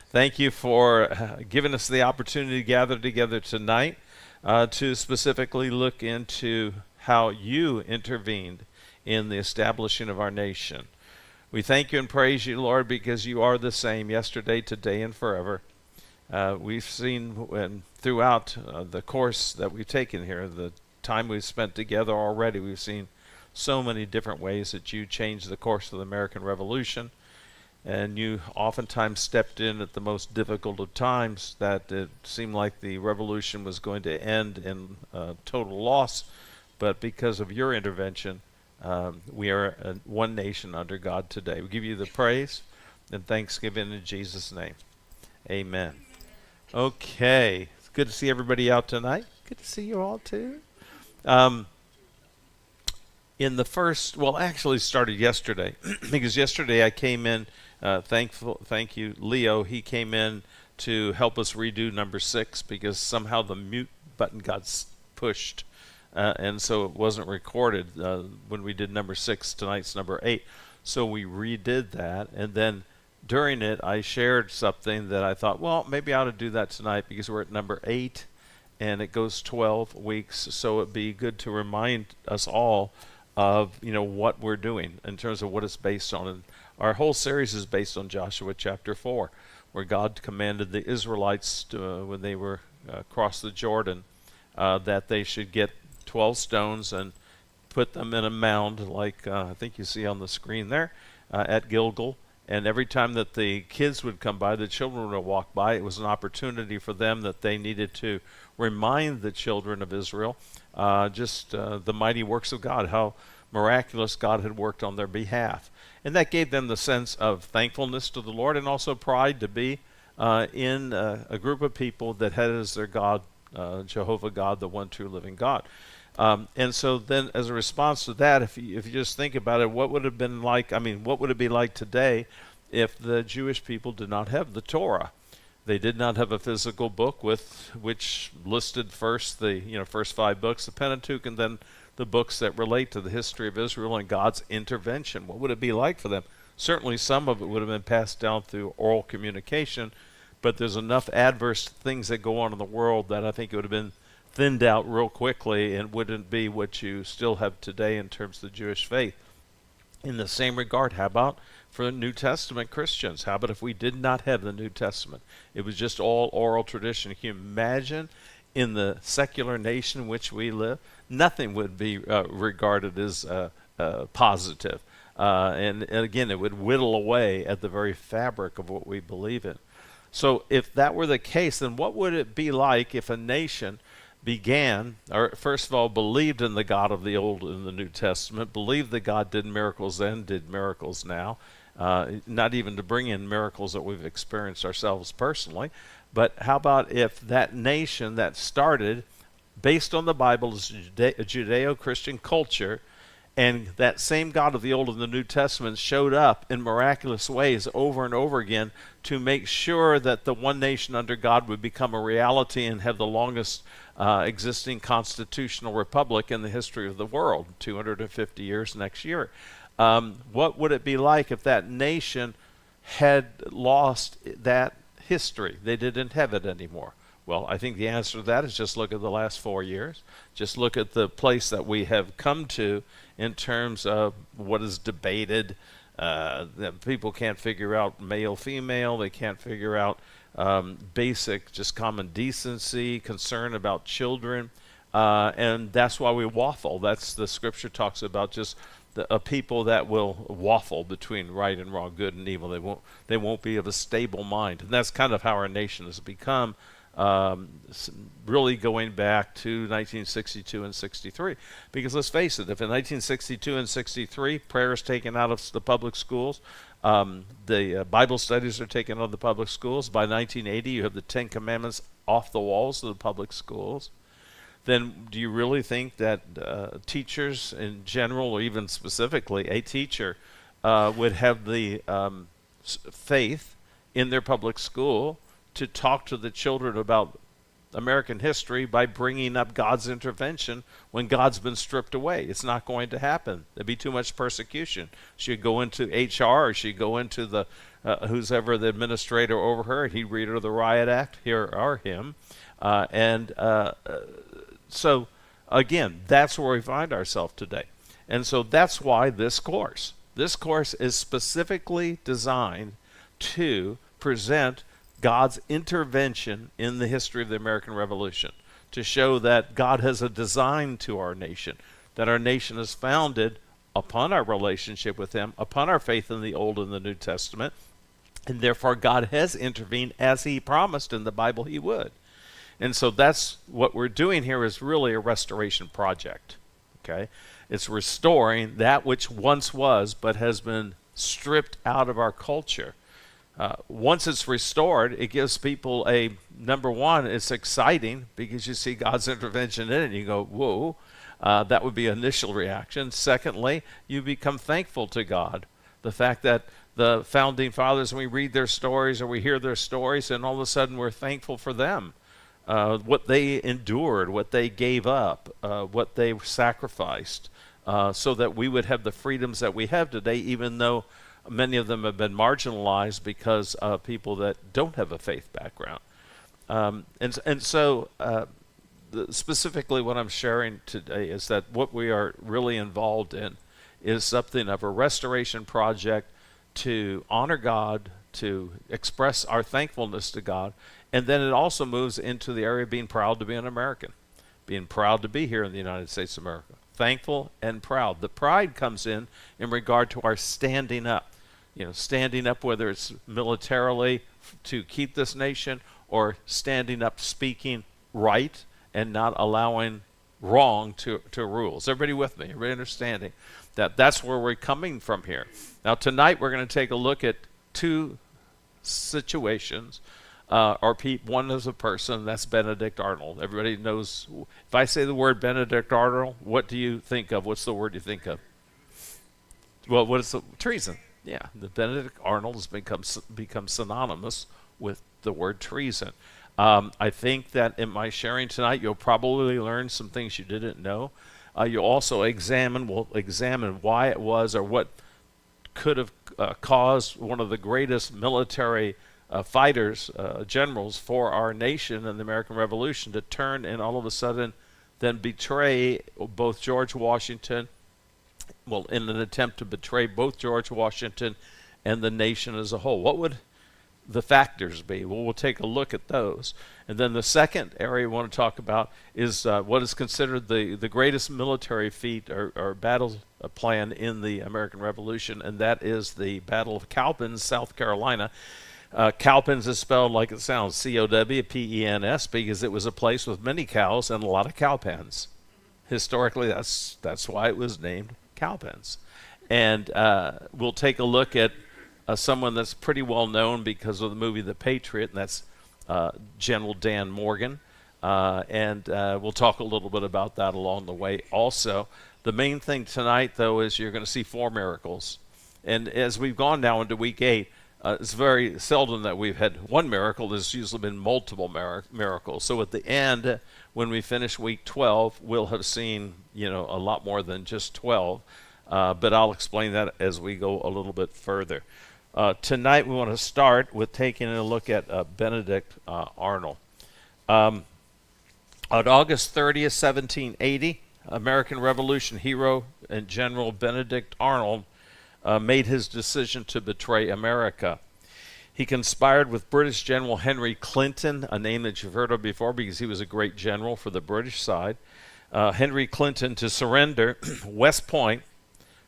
Thank you for giving us the opportunity to gather together tonight to specifically look into how you intervened in the establishing of our nation. We thank you and praise you, Lord, because you are the same yesterday, today, and forever. We've seen throughout the course that we've taken here, the time we've spent together already, we've seen so many different ways that you changed the course of the American Revolution. And you oftentimes stepped in at the most difficult of times that it seemed like the revolution was going to end in total loss. But because of your intervention, we are one nation under God today. We give you the praise and thanksgiving in Jesus' name. Amen. Okay. It's good to see everybody out tonight. Good to see you all too. In the first, well, actually started yesterday because yesterday I came in. Thank you, Leo. He came in to help us redo number 6 because somehow the mute button got pushed, and so it wasn't recorded when we did number 6. Tonight's number 8, so we redid that, and then during it, I shared something that I thought, well, maybe I ought to do that tonight because we're at number 8, and it goes 12 weeks, so it'd be good to remind us all of what we're doing in terms of what it's based on. And our whole series is based on Joshua chapter 4, where God commanded the Israelites when they were across the Jordan that they should get 12 stones and put them in a mound like I think you see on the screen there at Gilgal. And every time that the kids would come by, the children would walk by, it was an opportunity for them that they needed to remind the children of Israel the mighty works of God, how miraculous God had worked on their behalf. And that gave them the sense of thankfulness to the Lord and also pride to be in a group of people that had as their God, Jehovah God, the one true living God. And so then as a response to that, if you just think about it, what would it have been like, what would it be like today if the Jewish people did not have the Torah? They did not have a physical book which listed first the first 5 books, the Pentateuch, and then the books that relate to the history of Israel and God's intervention. What would it be like for them? Certainly some of it would have been passed down through oral communication, but there's enough adverse things that go on in the world that I think it would have been thinned out real quickly and wouldn't be what you still have today in terms of the Jewish faith. In the same regard, how about for New Testament Christians? How about if we did not have the New Testament? It was just all oral tradition. Can you imagine in the secular nation in which we live? Nothing would be regarded as positive. And again, it would whittle away at the very fabric of what we believe in. So if that were the case, then what would it be like if a nation began, or first of all, believed in the God of the Old and the New Testament, believed that God did miracles then, did miracles now, not even to bring in miracles that we've experienced ourselves personally, but how about if that nation that started based on the Bible as a Judeo-Christian culture, and that same God of the Old and the New Testament showed up in miraculous ways over and over again to make sure that the one nation under God would become a reality and have the longest existing constitutional republic in the history of the world, 250 years next year. What would it be like if that nation had lost that history? They didn't have it anymore. Well, I think the answer to that is just look at the last 4 years. Just look at the place that we have come to in terms of what is debated. That people can't figure out male, female. They can't figure out basic, just common decency, concern about children. And that's why we waffle. That's the scripture talks about just a people that will waffle between right and wrong, good and evil. They won't be of a stable mind. And that's kind of how our nation has become. Really going back to 1962 and 63. Because let's face it, if in 1962 and 63 prayer is taken out of the public schools, the Bible studies are taken out of the public schools, by 1980 you have the 10 Commandments off the walls of the public schools, then do you really think that teachers in general, or even specifically a teacher, would have the faith in their public school to talk to the children about American history by bringing up God's intervention when God's been stripped away? It's not going to happen. There'd be too much persecution. She'd go into HR, or she'd go into the who's ever the administrator over her. He'd read her the riot act, hear our hymn. So, again, that's where we find ourselves today. And so that's why this course is specifically designed to present God's intervention in the history of the American Revolution, to show that God has a design to our nation, that our nation is founded upon our relationship with Him, upon our faith in the Old and the New Testament, and therefore God has intervened as He promised in the Bible He would. And so that's what we're doing here, is really a restoration project. Okay? It's restoring that which once was but has been stripped out of our culture. Once it's restored, it gives people number one, it's exciting because you see God's intervention in it and you go, whoa, that would be initial reaction. Secondly, you become thankful to God. The fact that the founding fathers, we read their stories or we hear their stories, and all of a sudden we're thankful for them. What they endured, what they gave up, what they sacrificed, so that we would have the freedoms that we have today, even though many of them have been marginalized because of people that don't have a faith background. So specifically what I'm sharing today is that what we are really involved in is something of a restoration project to honor God, to express our thankfulness to God, and then it also moves into the area of being proud to be an American, being proud to be here in the United States of America. Thankful and proud. The pride comes in regard to our standing up. Standing up, whether it's militarily to keep this nation, or standing up speaking right and not allowing wrong to rule. Is everybody with me? Everybody understanding that that's where we're coming from here? Now tonight we're going to take a look at two situations. One is a person, that's Benedict Arnold. Everybody knows, if I say the word Benedict Arnold, what do you think of? What's the word you think of? Well, what is the treason? Yeah, the Benedict Arnold has become synonymous with the word treason. I think that in my sharing tonight, you'll probably learn some things you didn't know. You'll also examine why it was, or what could have caused one of the greatest military fighters, generals for our nation in the American Revolution to turn and all of a sudden then betray both George Washington, in an attempt to betray both George Washington and the nation as a whole. What would the factors be? Well, we'll take a look at those. And then the second area we want to talk about is what is considered the greatest military feat or battle plan in the American Revolution, and that is the Battle of Cowpens, South Carolina. Cowpens is spelled like it sounds, Cowpens, because it was a place with many cows and a lot of cowpens. Historically, that's why it was named Cowpens. And we'll take a look at someone that's pretty well known because of the movie The Patriot, and that's General Dan Morgan. And we'll talk a little bit about that along the way also. The main thing tonight, though, is you're going to see 4 miracles. And as we've gone now into week 8, it's very seldom that we've had one miracle. There's usually been multiple miracles. So at the end, when we finish week 12, we'll have seen, a lot more than just 12. But I'll explain that as we go a little bit further. Tonight, we want to start with taking a look at Benedict Arnold. On August 30th, 1780, American Revolution hero and General Benedict Arnold made his decision to betray America. He conspired with British General Henry Clinton, a name that you've heard of before because he was a great general for the British side, Henry Clinton, to surrender West Point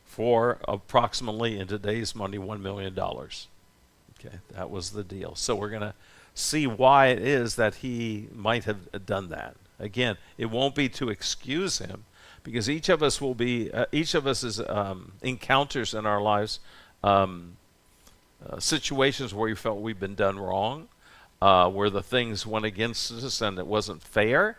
for approximately, in today's money, $1 million. Okay, that was the deal. So we're going to see why it is that he might have done that. Again, it won't be to excuse him, because each of us is encounters in our lives, situations where we felt we've been done wrong, where the things went against us and it wasn't fair.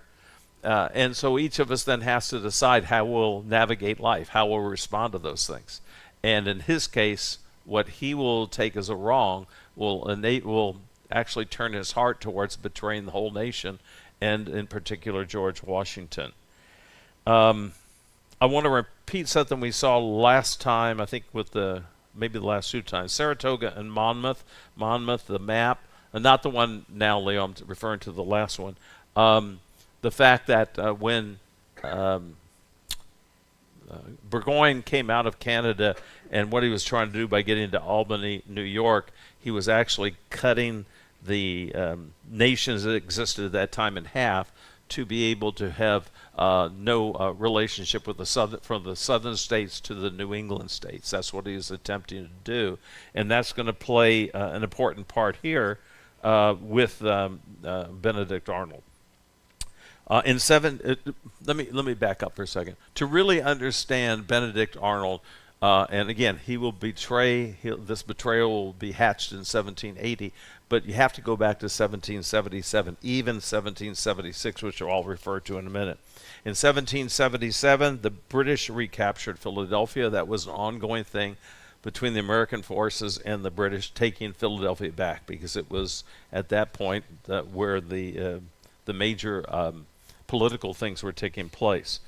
And so each of us then has to decide how we'll navigate life, how we'll respond to those things. And in his case, what he will take as a wrong will actually turn his heart towards betraying the whole nation, and in particular George Washington. I want to repeat something we saw last time, I think with the maybe the last two times, Saratoga and Monmouth. Monmouth, the map, not the one now, Leo. I'm referring to the last one. The fact that when Burgoyne came out of Canada, and what he was trying to do by getting to Albany, New York, he was actually cutting the nations that existed at that time in half to be able to have no relationship with the from the southern states to the New England states. That's what he was attempting to do, and that's going to play an important part here with Benedict Arnold. Let me back up for a second. To really understand Benedict Arnold, and again, he will betray. This betrayal will be hatched in 1780, but you have to go back to 1777, even 1776, which I'll refer to in a minute. In 1777, the British recaptured Philadelphia. That was an ongoing thing between the American forces and the British taking Philadelphia back, because it was at that point where the major political things were taking place.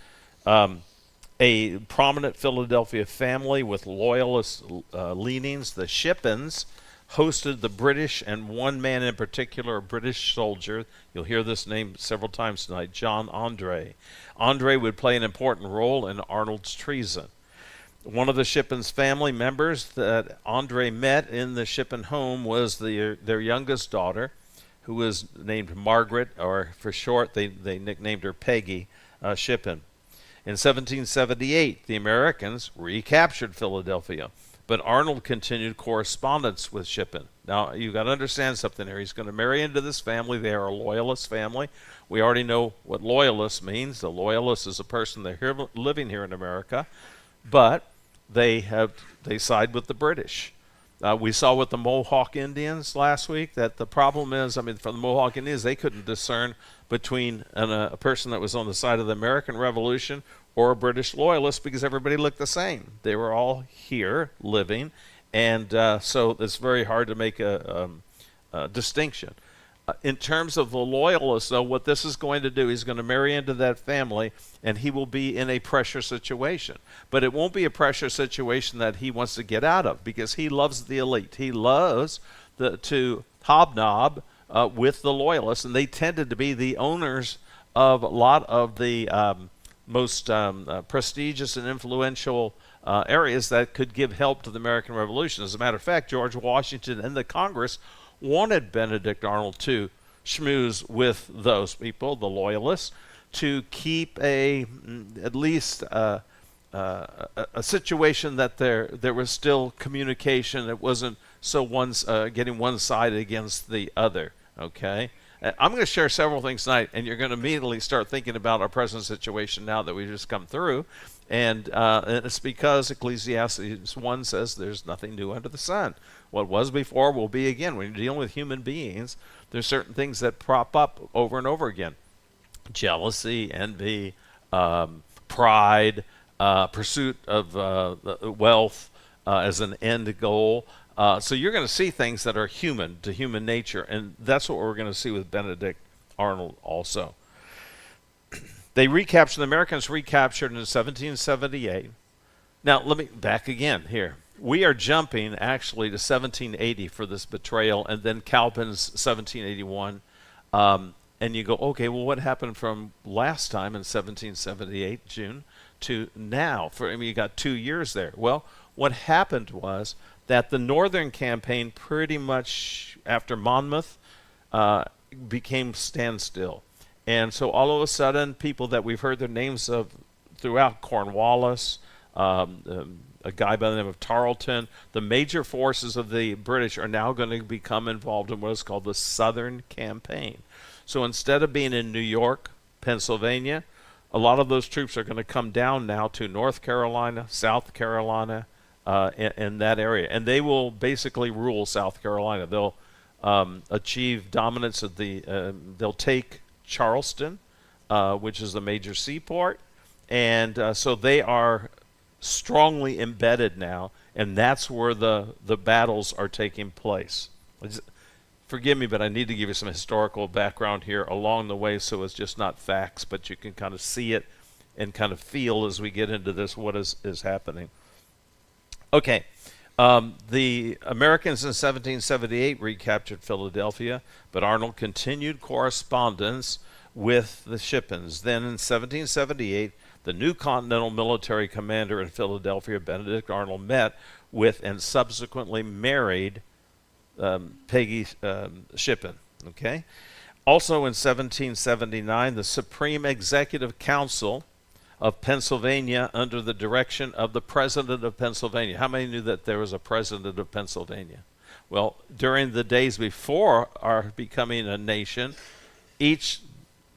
A prominent Philadelphia family with loyalist leanings, the Shippens, hosted the British, and one man in particular, a British soldier. You'll hear this name several times tonight, John Andre. Andre would play an important role in Arnold's treason. One of the Shippens family members that Andre met in the Shippen home was their youngest daughter, who was named Margaret, or for short, they nicknamed her Peggy Shippen. In 1778, the Americans recaptured Philadelphia, but Arnold continued correspondence with Shippen. Now, you've got to understand something here. He's going to marry into this family. They are a loyalist family. We already know what loyalist means. The loyalist is a person that's living here in America, but they side with the British. We saw with the Mohawk Indians last week that the problem is, for the Mohawk Indians, they couldn't discern between a person that was on the side of the American Revolution or a British loyalist, because everybody looked the same. They were all here living, and so it's very hard to make a distinction. In terms of the loyalists, though, what this is going to do, he's going to marry into that family, and he will be in a pressure situation. But it won't be a pressure situation that he wants to get out of, because he loves the elite. He loves to hobnob with the loyalists, and they tended to be the owners of a lot of the most prestigious and influential areas that could give help to the American Revolution. As a matter of fact, George Washington and the Congress wanted Benedict Arnold to schmooze with those people, the loyalists, to keep at least a situation that there was still communication. It wasn't so getting one side against the other. Okay, I'm going to share several things tonight, and you're going to immediately start thinking about our present situation now that we've just come through. And it's because Ecclesiastes 1 says there's nothing new under the sun. What was before will be again. When you're dealing with human beings, there's certain things that prop up over and over again. Jealousy, envy, pride, pursuit of wealth as an end goal. So you're going to see things that are human to human nature, and that's what we're going to see with Benedict Arnold also. The Americans recaptured in 1778. Now, let me back again here. We are jumping actually to 1780 for this betrayal, and then Calvin's 1781. And you go, okay, well, what happened from last time in 1778, June, to now? You got 2 years there. Well, what happened was that the Northern campaign pretty much, after Monmouth, became standstill. And so all of a sudden, people that we've heard their names of throughout, Cornwallis, a guy by the name of Tarleton, the major forces of the British are now going to become involved in what is called the Southern Campaign. So instead of being in New York, Pennsylvania, a lot of those troops are going to come down now to North Carolina, South Carolina, in that area. And they will basically rule South Carolina. They'll achieve dominance of they'll take Charleston, which is the major seaport, and so they are strongly embedded now, and that's where the battles are taking place. Forgive me, but I need to give you some historical background here along the way, so it's just not facts, but you can kind of see it and kind of feel as we get into this what is happening. Okay, The Americans in 1778 recaptured Philadelphia, but Arnold continued correspondence with the Shippens. Then in 1778, the new Continental military commander in Philadelphia, Benedict Arnold, met with and subsequently married Peggy Shippen. Okay. Also in 1779, the Supreme Executive Council of Pennsylvania, under the direction of the President of Pennsylvania. How many knew that there was a President of Pennsylvania? Well, during the days before our becoming a nation, each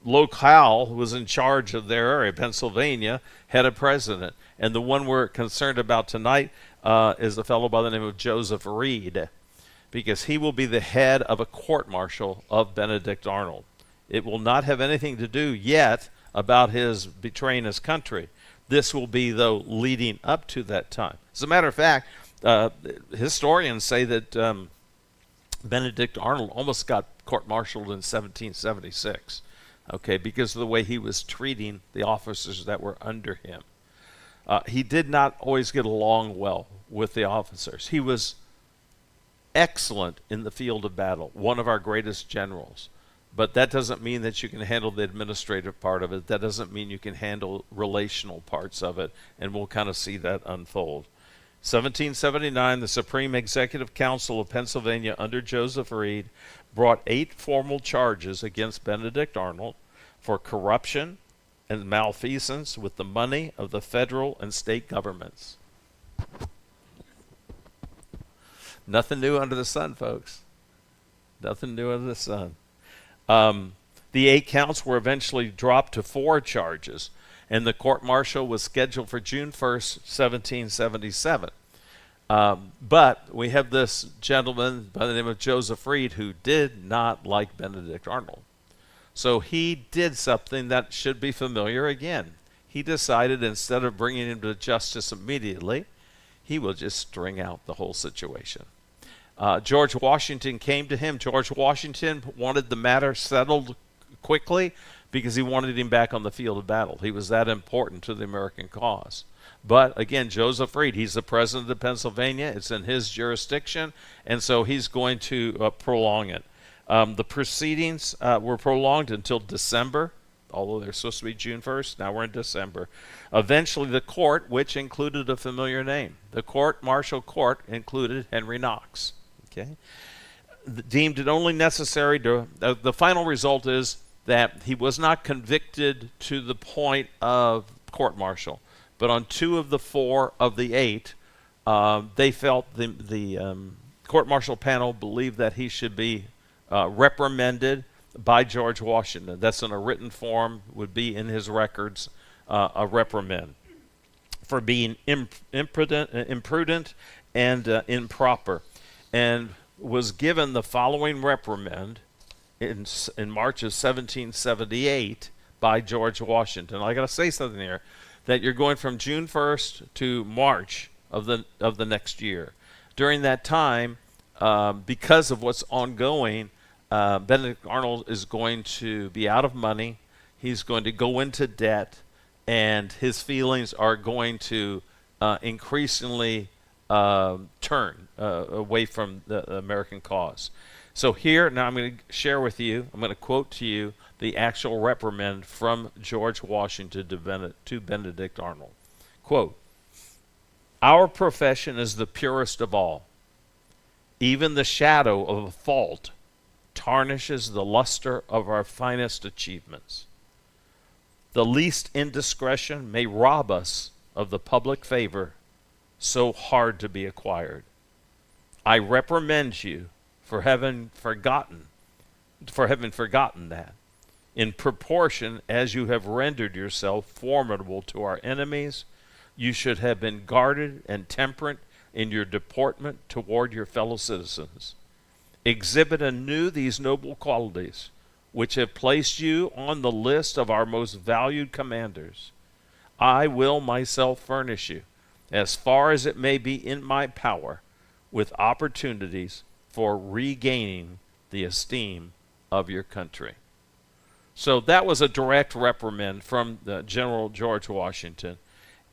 locale who was in charge of their area. Pennsylvania had a president. And the one we're concerned about tonight is a fellow by the name of Joseph Reed, because he will be the head of a court-martial of Benedict Arnold. It will not have anything to do yet about his betraying his country. This will be, though, leading up to that time. As a matter of fact, historians say that Benedict Arnold almost got court-martialed in 1776, okay, because of the way he was treating the officers that were under him. He did not always get along well with the officers. He was excellent in the field of battle, one of our greatest generals. But that doesn't mean that you can handle the administrative part of it. That doesn't mean you can handle relational parts of it, and we'll kind of see that unfold. 1779, the Supreme Executive Council of Pennsylvania under Joseph Reed brought 8 formal charges against Benedict Arnold for corruption and malfeasance with the money of the federal and state governments. Nothing new under the sun, folks. Nothing new under the sun. The 8 counts were eventually dropped to 4 charges, and the court-martial was scheduled for June 1st, 1777. But we have this gentleman by the name of Joseph Reed who did not like Benedict Arnold. So he did something that should be familiar again. He decided, instead of bringing him to justice immediately, he will just string out the whole situation. George Washington came to him. George Washington wanted the matter settled quickly because he wanted him back on the field of battle. He was that important to the American cause. But again, Joseph Reed, he's the president of Pennsylvania. It's in his jurisdiction, and so he's going to prolong it. The proceedings were prolonged until December, although they're supposed to be June 1st. Now we're in December. Eventually, the court, which included a familiar name, the court-martial court included Henry Knox. Okay, deemed it only necessary to. The final result is that he was not convicted to the point of court-martial, but on 2 of the 4 of the 8, they felt the court-martial panel believed that he should be reprimanded by George Washington. That's in a written form, would be in his records, a reprimand for being imprudent and improper, and was given the following reprimand in March of 1778 by George Washington. I got to say something here, that you're going from June 1st to March of the next year. During that time, because of what's ongoing, Benedict Arnold is going to be out of money. He's going to go into debt, and his feelings are going to increasingly turn away from the American cause. So here, now I'm going to share with you, I'm going to quote to you the actual reprimand from George Washington to Benedict Arnold. Quote, "Our profession is the purest of all. Even the shadow of a fault tarnishes the luster of our finest achievements. The least indiscretion may rob us of the public favor so hard to be acquired. I reprimand you for having forgotten that, in proportion as you have rendered yourself formidable to our enemies, you should have been guarded and temperate in your deportment toward your fellow citizens. Exhibit anew these noble qualities, which have placed you on the list of our most valued commanders. I will myself furnish you, as far as it may be in my power, with opportunities for regaining the esteem of your country." So that was a direct reprimand from General George Washington,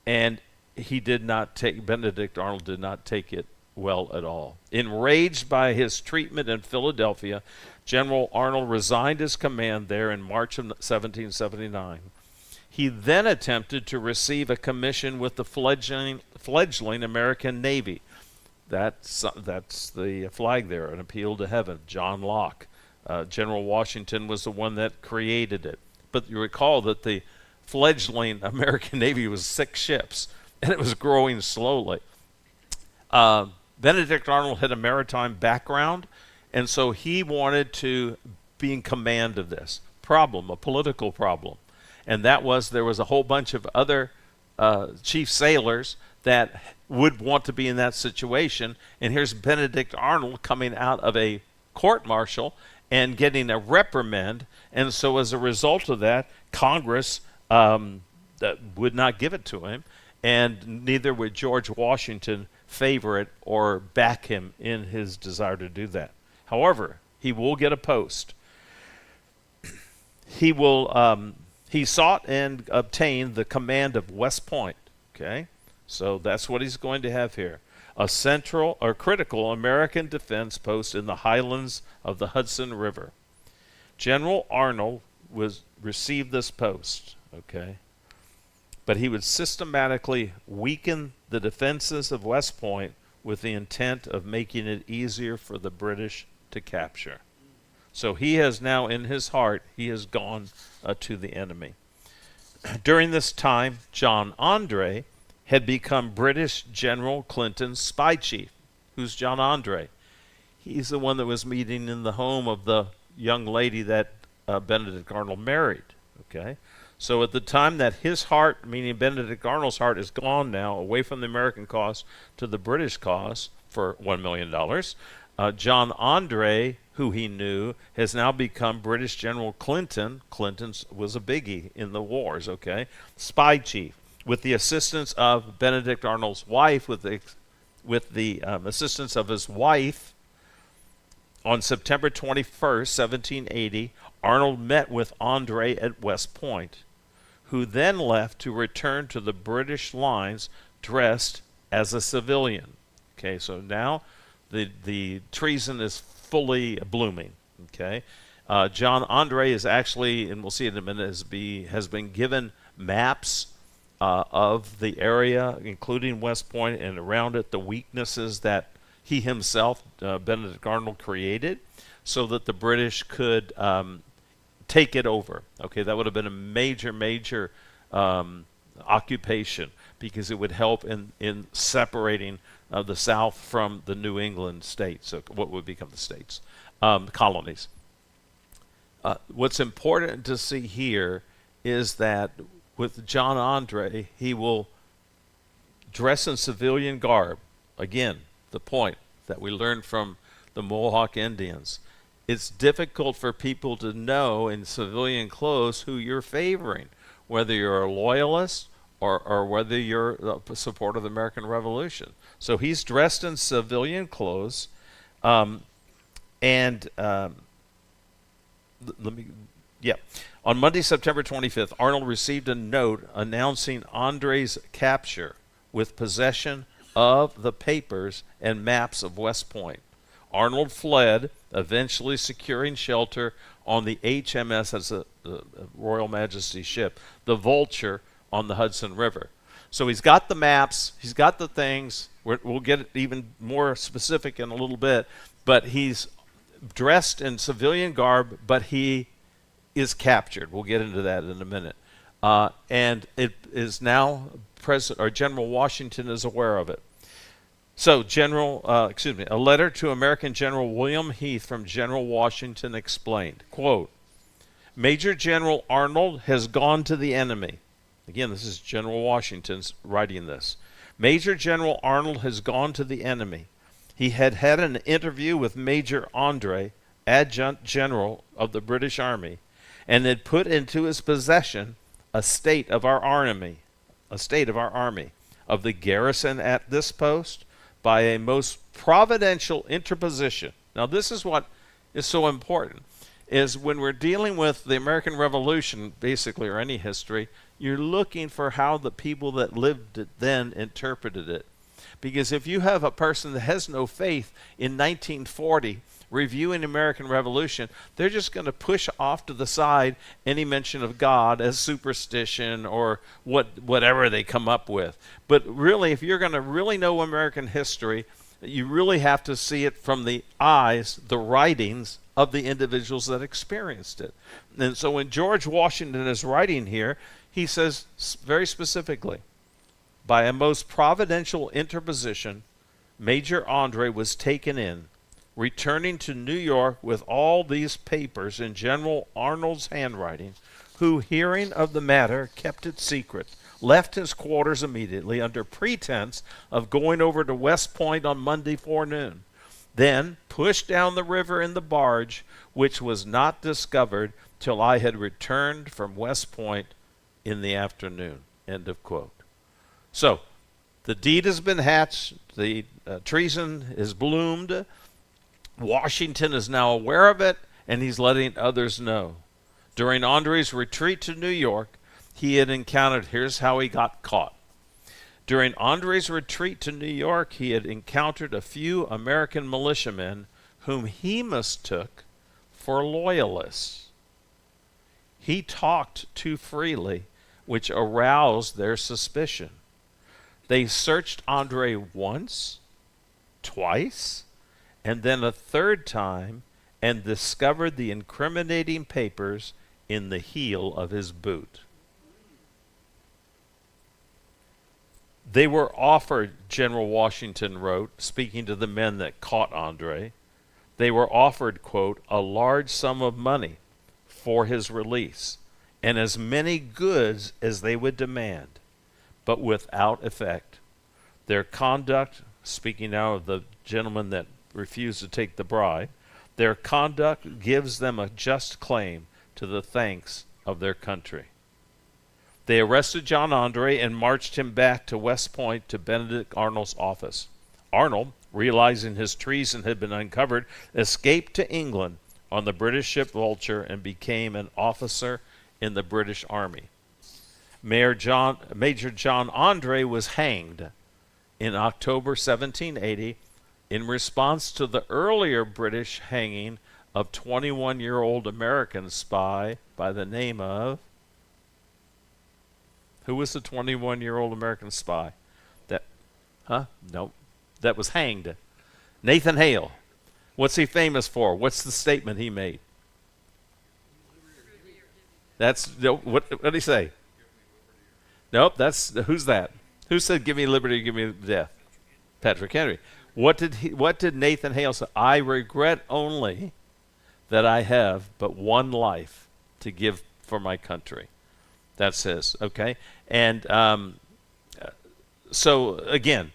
and Benedict Arnold did not take it well at all. Enraged by his treatment in Philadelphia, General Arnold resigned his command there in March of 1779. He then attempted to receive a commission with the fledgling American Navy. That's the flag there, an appeal to heaven, John Locke. General Washington was the one that created it. But you recall that the fledgling American Navy was 6 ships, and it was growing slowly. Benedict Arnold had a maritime background, and so he wanted to be in command of this problem, a political problem. And that was, there was a whole bunch of other chief sailors that would want to be in that situation. And here's Benedict Arnold coming out of a court-martial and getting a reprimand. And so as a result of that, Congress would not give it to him, and neither would George Washington favor it or back him in his desire to do that. However, he will get a post. He sought and obtained the command of West Point. Okay, so that's what he's going to have here. A central or critical American defense post in the highlands of the Hudson River. General Arnold received this post, okay? But he would systematically weaken the defenses of West Point with the intent of making it easier for the British to capture. So he has now, in his heart, he has gone to the enemy. During this time, John Andre had become British General Clinton's spy chief. Who's John Andre? He's the one that was meeting in the home of the young lady that Benedict Arnold married. Okay, so at the time that his heart, meaning Benedict Arnold's heart, is gone now, away from the American cause to the British cause for $1 million, John Andre, who he knew, has now become British General Clinton. Clinton was a biggie in the wars, okay? Spy chief, with the assistance of Benedict Arnold's wife, with the assistance of his wife. On September 21st, 1780, Arnold met with Andre at West Point, who then left to return to the British lines dressed as a civilian. Okay, so now the treason is fully blooming. Okay, John Andre is actually, and we'll see in a minute, has been given maps of the area, including West Point, and around it the weaknesses that he himself, Benedict Arnold, created, so that the British could take it over. Okay, that would have been a major occupation, because it would help in separating the South from the New England states, so what would become the states, colonies. What's important to see here is that with John Andre, he will dress in civilian garb. Again, the point that we learned from the Mohawk Indians. It's difficult for people to know in civilian clothes who you're favoring, whether you're a loyalist or whether you're a supporter of the American Revolution. So he's dressed in civilian clothes, on Monday, September 25th, Arnold received a note announcing Andre's capture with possession of the papers and maps of West Point. Arnold fled, eventually securing shelter on the HMS, as a Royal Majesty ship, the Vulture, on the Hudson River. So he's got the maps, he's got the things. We'll get even more specific in a little bit, but he's dressed in civilian garb, but he is captured. We'll get into that in a minute. And it is now General Washington is aware of it. So a letter to American General William Heath from General Washington explained, quote, Major General Arnold has gone to the enemy. Again, this is General Washington's writing this. Major General Arnold has gone to the enemy. He had had an interview with Major Andre, Adjutant General of the British Army, and had put into his possession a state of our army, of the garrison at this post, by a most providential interposition. Now, this is what is so important, is when we're dealing with the American Revolution, basically, or any history, you're looking for how the people that lived it then interpreted it. Because if you have a person that has no faith in 1940 reviewing the American Revolution, they're just going to push off to the side any mention of God as superstition or whatever they come up with. But really, if you're going to really know American history, you really have to see it from the eyes, the writings of the individuals that experienced it. And so when George Washington is writing here, he says very specifically, by a most providential interposition, Major Andre was taken in, returning to New York with all these papers in General Arnold's handwriting, who, hearing of the matter, kept it secret, left his quarters immediately under pretense of going over to West Point on Monday forenoon, then pushed down the river in the barge, which was not discovered till I had returned from West Point in the afternoon. End of quote. So, the deed has been hatched, the treason is bloomed, Washington is now aware of it, and he's letting others know. During Andre's retreat to New York, he had encountered, here's how he got caught. During Andre's retreat to New York, he had encountered a few American militiamen whom he mistook for loyalists. He talked too freely, which aroused their suspicion. They searched Andre once, twice, and then a third time, and discovered the incriminating papers in the heel of his boot. They were offered, General Washington wrote, speaking to the men that caught Andre, they were offered, quote, a large sum of money for his release, and as many goods as they would demand, but without effect. Their conduct, speaking now of the gentleman that refused to take the bribe, their conduct gives them a just claim to the thanks of their country. They arrested John Andre and marched him back to West Point to Benedict Arnold's office. Arnold, realizing his treason had been uncovered, escaped to England on the British ship Vulture and became an officer in the British Army. Major John Andre was hanged in October 1780 in response to the earlier British hanging of 21-year-old American spy by the name of... Who was the 21-year-old American spy? That was hanged. Nathan Hale. What's he famous for? What's the statement he made? What did he say? Nope, who's that? Who said give me liberty, give me death? Patrick Henry. What did Nathan Hale say? I regret only that I have but one life to give for my country. That's his, okay? And so, again,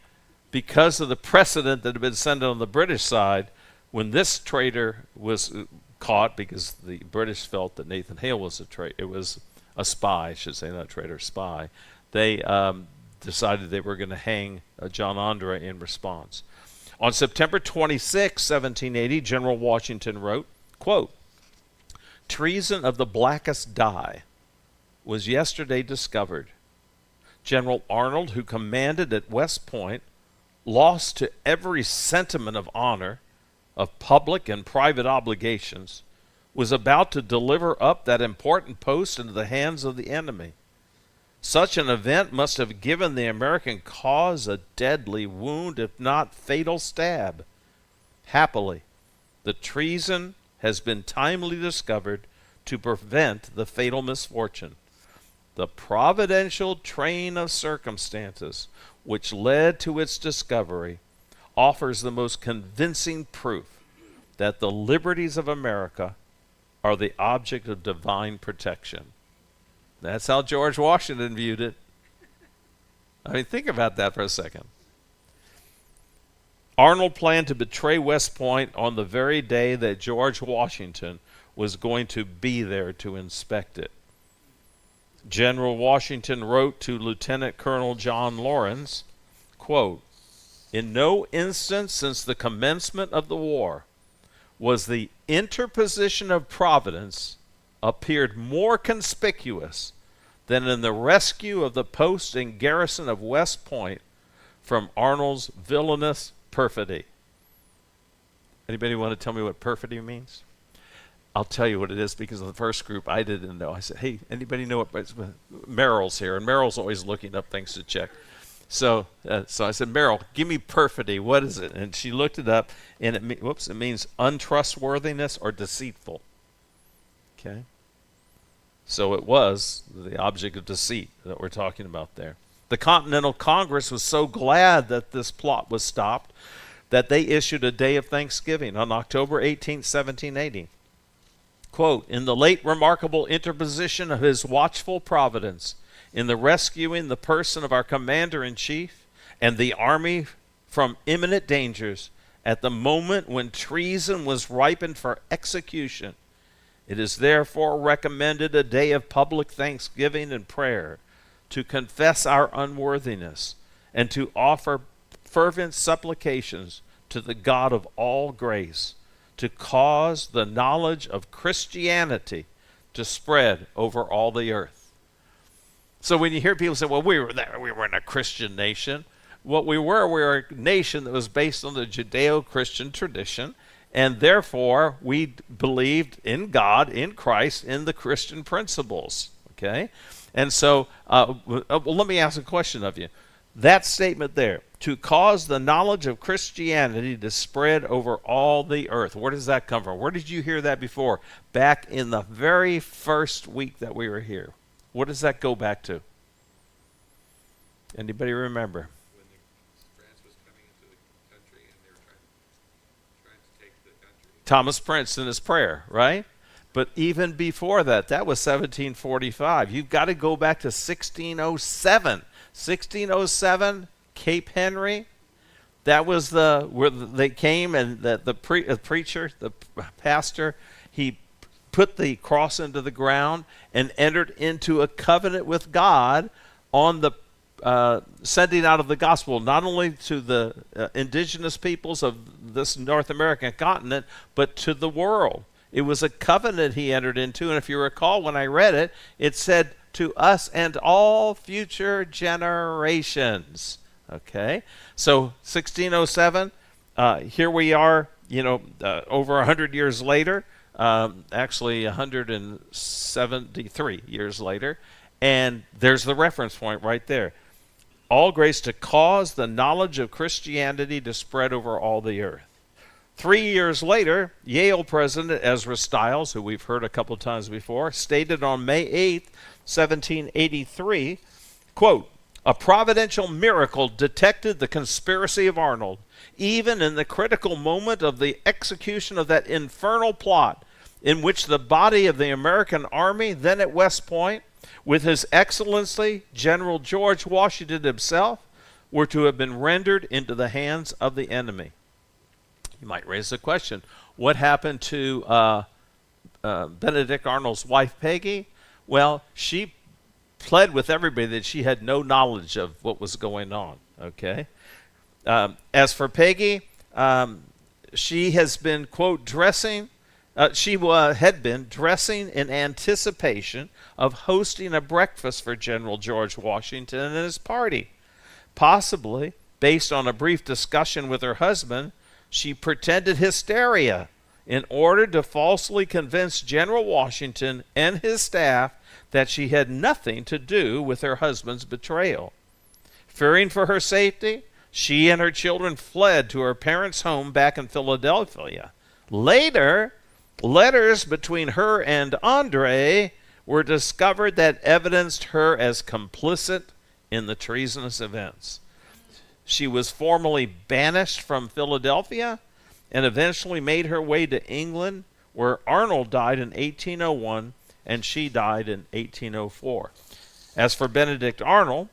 because of the precedent that had been set on the British side, when this traitor was caught, because the British felt that Nathan Hale was it was a spy, I should say, not a traitor, spy, they decided they were going to hang John Andre in response. On September 26, 1780, General Washington wrote, quote, treason of the blackest dye was yesterday discovered. General Arnold, who commanded at West Point, lost to every sentiment of honor, of public and private obligations, was about to deliver up that important post into the hands of the enemy. Such an event must have given the American cause a deadly wound, if not fatal stab. Happily, the treason has been timely discovered to prevent the fatal misfortune. The providential train of circumstances which led to its discovery offers the most convincing proof that the liberties of America are the object of divine protection. That's how George Washington viewed it. I mean, think about that for a second. Arnold planned to betray West Point on the very day that George Washington was going to be there to inspect it. General Washington wrote to Lieutenant Colonel John Lawrence, quote, in no instance since the commencement of the war was the interposition of Providence appeared more conspicuous than in the rescue of the post and garrison of West Point, from Arnold's villainous perfidy. Anybody want to tell me what perfidy means? I'll tell you what it is, because in the first group I didn't know. I said, hey, anybody know what Meryl's here? And Meryl's always looking up things to check. So I said, Meryl, give me perfidy. What is it? And she looked it up, and it means untrustworthiness or deceitful. Okay? So it was the object of deceit that we're talking about there. The Continental Congress was so glad that this plot was stopped that they issued a day of thanksgiving on October 18, 1780. Quote, in the late remarkable interposition of his watchful providence, in the rescuing the person of our commander-in-chief and the army from imminent dangers, at the moment when treason was ripened for execution, it is therefore recommended a day of public thanksgiving and prayer, to confess our unworthiness, and to offer fervent supplications to the God of all grace, to cause the knowledge of Christianity to spread over all the earth. So when you hear people say, well, we were in a Christian nation, what we were a nation that was based on the Judeo-Christian tradition, and therefore we believed in God, in Christ, in the Christian principles. Okay? And so let me ask a question of you. That statement there, to cause the knowledge of Christianity to spread over all the earth. Where does that come from? Where did you hear that before? Back in the very first week that we were here. What does that go back to? Anybody remember? When France was coming into the country and they were trying to take the country. Thomas Prince in his prayer, right? But even before that, that was 1745. You've got to go back to 1607. 1607, Cape Henry. That was where they came, and the preacher, the pastor, he put the cross into the ground and entered into a covenant with God on the sending out of the gospel, not only to the indigenous peoples of this North American continent, but to the world. It was a covenant he entered into, and if you recall when I read it, it said, to us and all future generations. Okay? So 1607, here we are, over 100 years later, actually 173 years later, and there's the reference point right there. All grace to cause the knowledge of Christianity to spread over all the earth. 3 years later, Yale President Ezra Stiles, who we've heard a couple times before, stated on May 8th, 1783, quote, a providential miracle detected the conspiracy of Arnold, even in the critical moment of the execution of that infernal plot in which the body of the American army, then at West Point, with His Excellency General George Washington himself, were to have been rendered into the hands of the enemy. You might raise the question, what happened to Benedict Arnold's wife, Peggy? Well, she pled with everybody that she had no knowledge of what was going on, okay? As for Peggy, she has been, quote, dressing. She had been dressing in anticipation of hosting a breakfast for General George Washington and his party. Possibly, based on a brief discussion with her husband, she pretended hysteria in order to falsely convince General Washington and his staff that she had nothing to do with her husband's betrayal. Fearing for her safety, she and her children fled to her parents' home back in Philadelphia. Later, letters between her and Andre were discovered that evidenced her as complicit in the treasonous events. She was formally banished from Philadelphia and eventually made her way to England, where Arnold died in 1801 and she died in 1804. As for Benedict Arnold,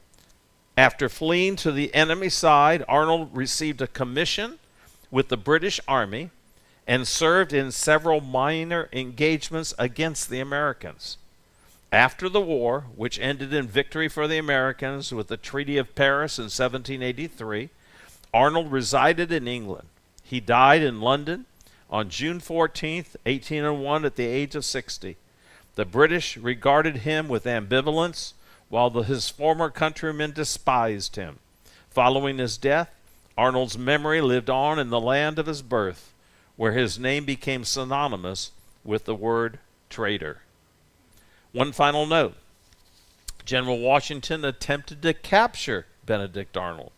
after fleeing to the enemy side, Arnold received a commission with the British Army and served in several minor engagements against the Americans. After the war, which ended in victory for the Americans with the Treaty of Paris in 1783, Arnold resided in England. He died in London on June 14, 1801, at the age of 60. The British regarded him with ambivalence, while his former countrymen despised him. Following his death, Arnold's memory lived on in the land of his birth, where his name became synonymous with the word traitor. One final note. General Washington attempted to capture Benedict Arnold.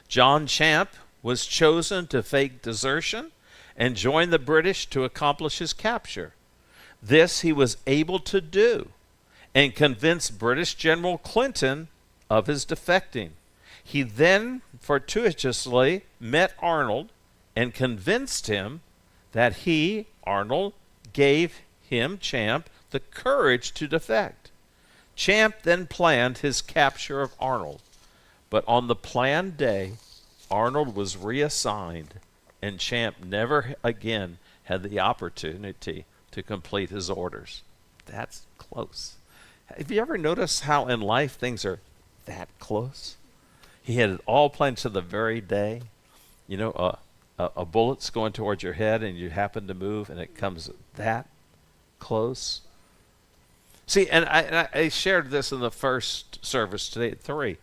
John Champ was chosen to fake desertion and join the British to accomplish his capture. This he was able to do and convince British General Clinton of his defecting. He then fortuitously met Arnold and convinced him that he, Arnold, gave him, Champ, the courage to defect. Champ then planned his capture of Arnold, but on the planned day, Arnold was reassigned, and Champ never again had the opportunity to complete his orders. That's close. Have you ever noticed how in life things are that close? He had it all planned to the very day. You know, a bullet's going towards your head and you happen to move and it comes that close. See, and I shared this in the first service today at 3.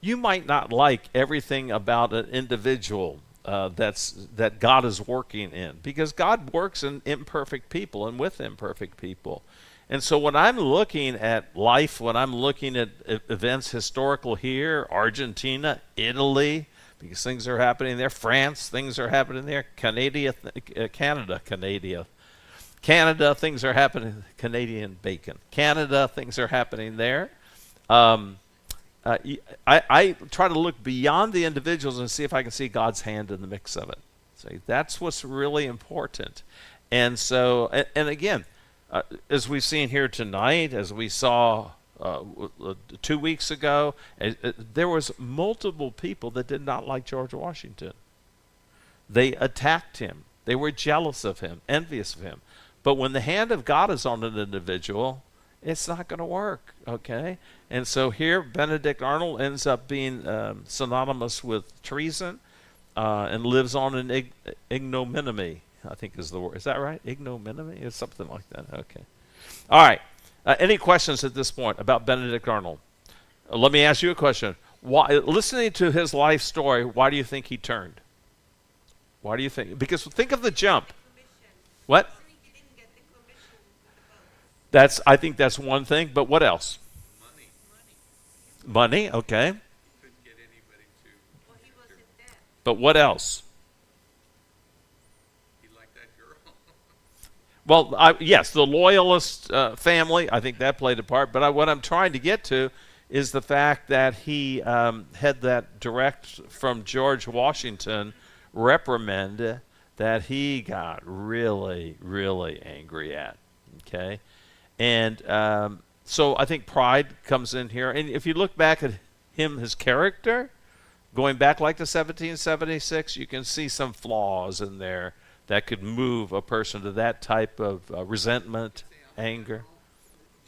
You might not like everything about an individual that God is working in, because God works in imperfect people and with imperfect people. And so when I'm looking at life, when I'm looking at events historical here, Argentina, Italy, because things are happening there, France, things are happening there, Canada, things are happening, Canadian bacon. Canada, things are happening there. I try to look beyond the individuals and see if I can see God's hand in the mix of it. So that's what's really important. And so, and again, as we've seen here tonight, as we saw 2 weeks ago, there was multiple people that did not like George Washington. They attacked him. They were jealous of him, envious of him. But when the hand of God is on an individual, it's not going to work, okay? And so here, Benedict Arnold ends up being synonymous with treason and lives on in ignominy, I think is the word. Is that right? Ignominy? It's something like that. Okay. All right. Any questions at this point about Benedict Arnold? Let me ask you a question. Why, listening to his life story, why do you think he turned? Why do you think? Because think of the jump. What? I think that's one thing, but what else? Money, okay. Couldn't get anybody to. Well, he was in debt. But what else? He liked that girl. Well, yes, the loyalist family, I think that played a part. But what I'm trying to get to is the fact that he had that direct from George Washington reprimand that he got really, really angry at. Okay? And so I think pride comes in here. And if you look back at him, his character, going back like to 1776, you can see some flaws in there that could move a person to that type of resentment, anger.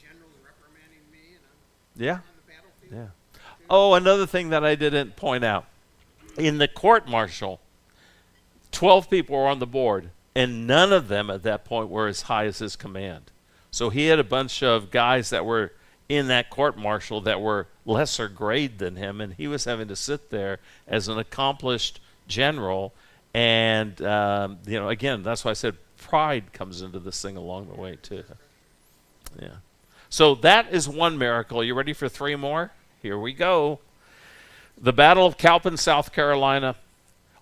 General's reprimanding me and I'm Yeah, on the battlefield. yeah. Oh, another thing that I didn't point out. In the court-martial, 12 people were on the board, and none of them at that point were as high as his command. So he had a bunch of guys that were in that court-martial that were lesser grade than him, and he was having to sit there as an accomplished general. And, again, that's why I said pride comes into this thing along the way, too. Yeah. So that is one miracle. You ready for 3 more? Here we go. The Battle of Cowpens, South Carolina.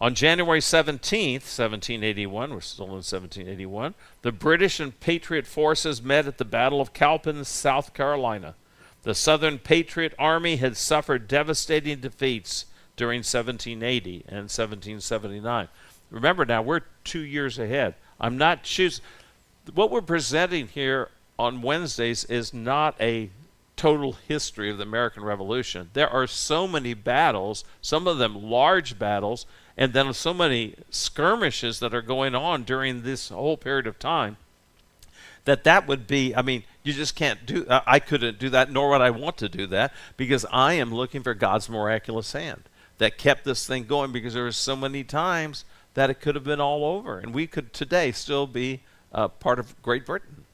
On January 17th, 1781, we're still in 1781, the British and Patriot forces met at the Battle of Cowpens, South Carolina. The Southern Patriot Army had suffered devastating defeats during 1780 and 1779. Remember now, we're 2 years ahead. I'm not choosing. What we're presenting here on Wednesdays is not a total history of the American Revolution. There are so many battles, some of them large battles, and then so many skirmishes that are going on during this whole period of time that would be, you just can't do, I couldn't do that, nor would I want to do that, because I am looking for God's miraculous hand that kept this thing going, because there were so many times that it could have been all over, and we could today still be part of Great Britain.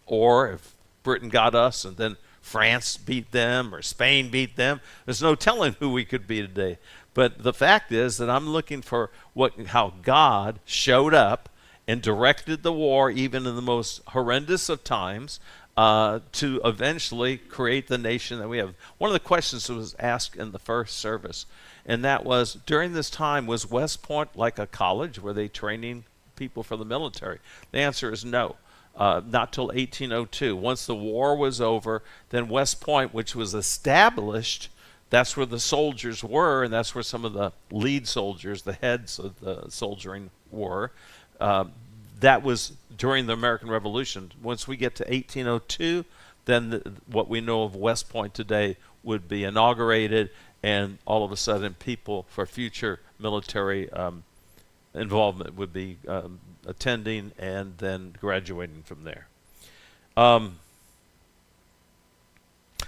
Or if Britain got us and then France beat them or Spain beat them. There's no telling who we could be today. But the fact is that I'm looking for how God showed up and directed the war, even in the most horrendous of times, to eventually create the nation that we have. One of the questions that was asked in the first service, and that was, during this time, was West Point like a college? Were they training people for the military? The answer is no. Not till 1802. Once the war was over, then West Point, which was established, that's where the soldiers were, and that's where some of the lead soldiers, the heads of the soldiering were. That was during the American Revolution. Once we get to 1802, then what we know of West Point today would be inaugurated, and all of a sudden people for future military involvement would be attending and then graduating from there.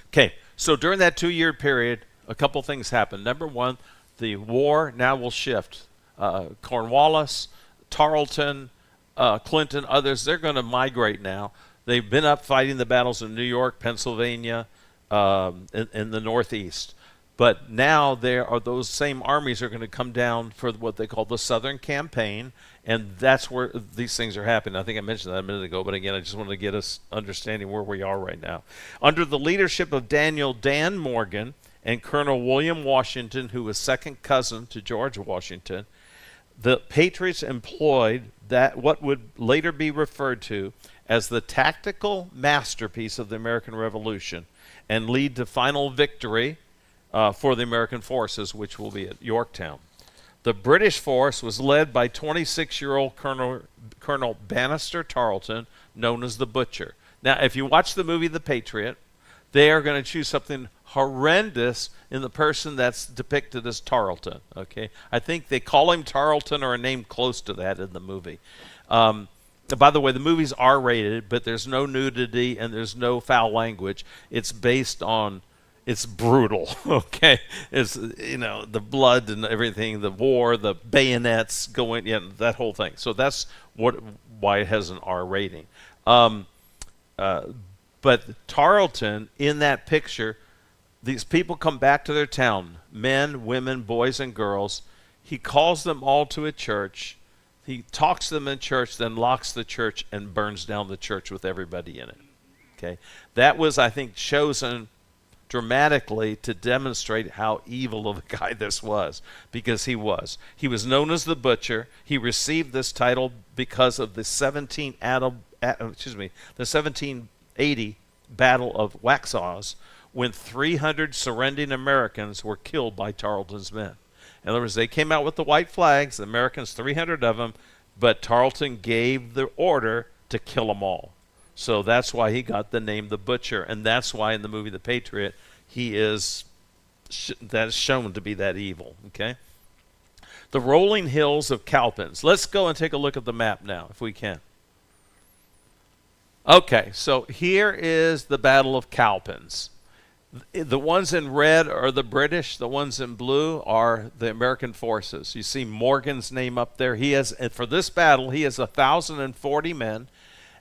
Okay, so during that 2-year period, a couple things happened. Number one, the war now will shift. Cornwallis, Tarleton, Clinton, others, they're going to migrate now. They've been up fighting the battles in New York, Pennsylvania, in the Northeast. But now there are those same armies are going to come down for what they call the Southern Campaign, and that's where these things are happening. I think I mentioned that a minute ago, but again, I just wanted to get us understanding where we are right now. Under the leadership of Daniel Dan Morgan and Colonel William Washington, who was second cousin to George Washington, the Patriots employed that what would later be referred to as the tactical masterpiece of the American Revolution and lead to final victory for the American forces, which will be at Yorktown. The British force was led by 26-year-old Colonel Bannister Tarleton, known as the Butcher. Now, if you watch the movie The Patriot, they are going to choose something horrendous in the person that's depicted as Tarleton. Okay, I think they call him Tarleton or a name close to that in the movie. By the way, the movie's R-rated, but there's no nudity and there's no foul language. It's based on, it's brutal. Okay, it's, you know, the blood and everything, the war, the bayonets going, yeah, that whole thing. So that's why it has an R rating. But Tarleton, in that picture, these people come back to their town, men, women, boys, and girls. He calls them all to a church. He talks to them in church, then locks the church and burns down the church with everybody in it. Okay, that was, I think, chosen dramatically to demonstrate how evil of a guy this was, because he was. He was known as the Butcher. He received this title because of the 1780 Battle of Waxhaws, when 300 surrendering Americans were killed by Tarleton's men. In other words, they came out with the white flags, the Americans, 300 of them, but Tarleton gave the order to kill them all. So that's why he got the name the Butcher, and that's why in the movie The Patriot, he is that is shown to be that evil. Okay, the rolling hills of Cowpens. Let's go and take a look at the map now, if we can. Okay, so here is the Battle of Cowpens. The ones in red are the British. The ones in blue are the American forces. You see Morgan's name up there. He has, for this battle, he has 1,040 men.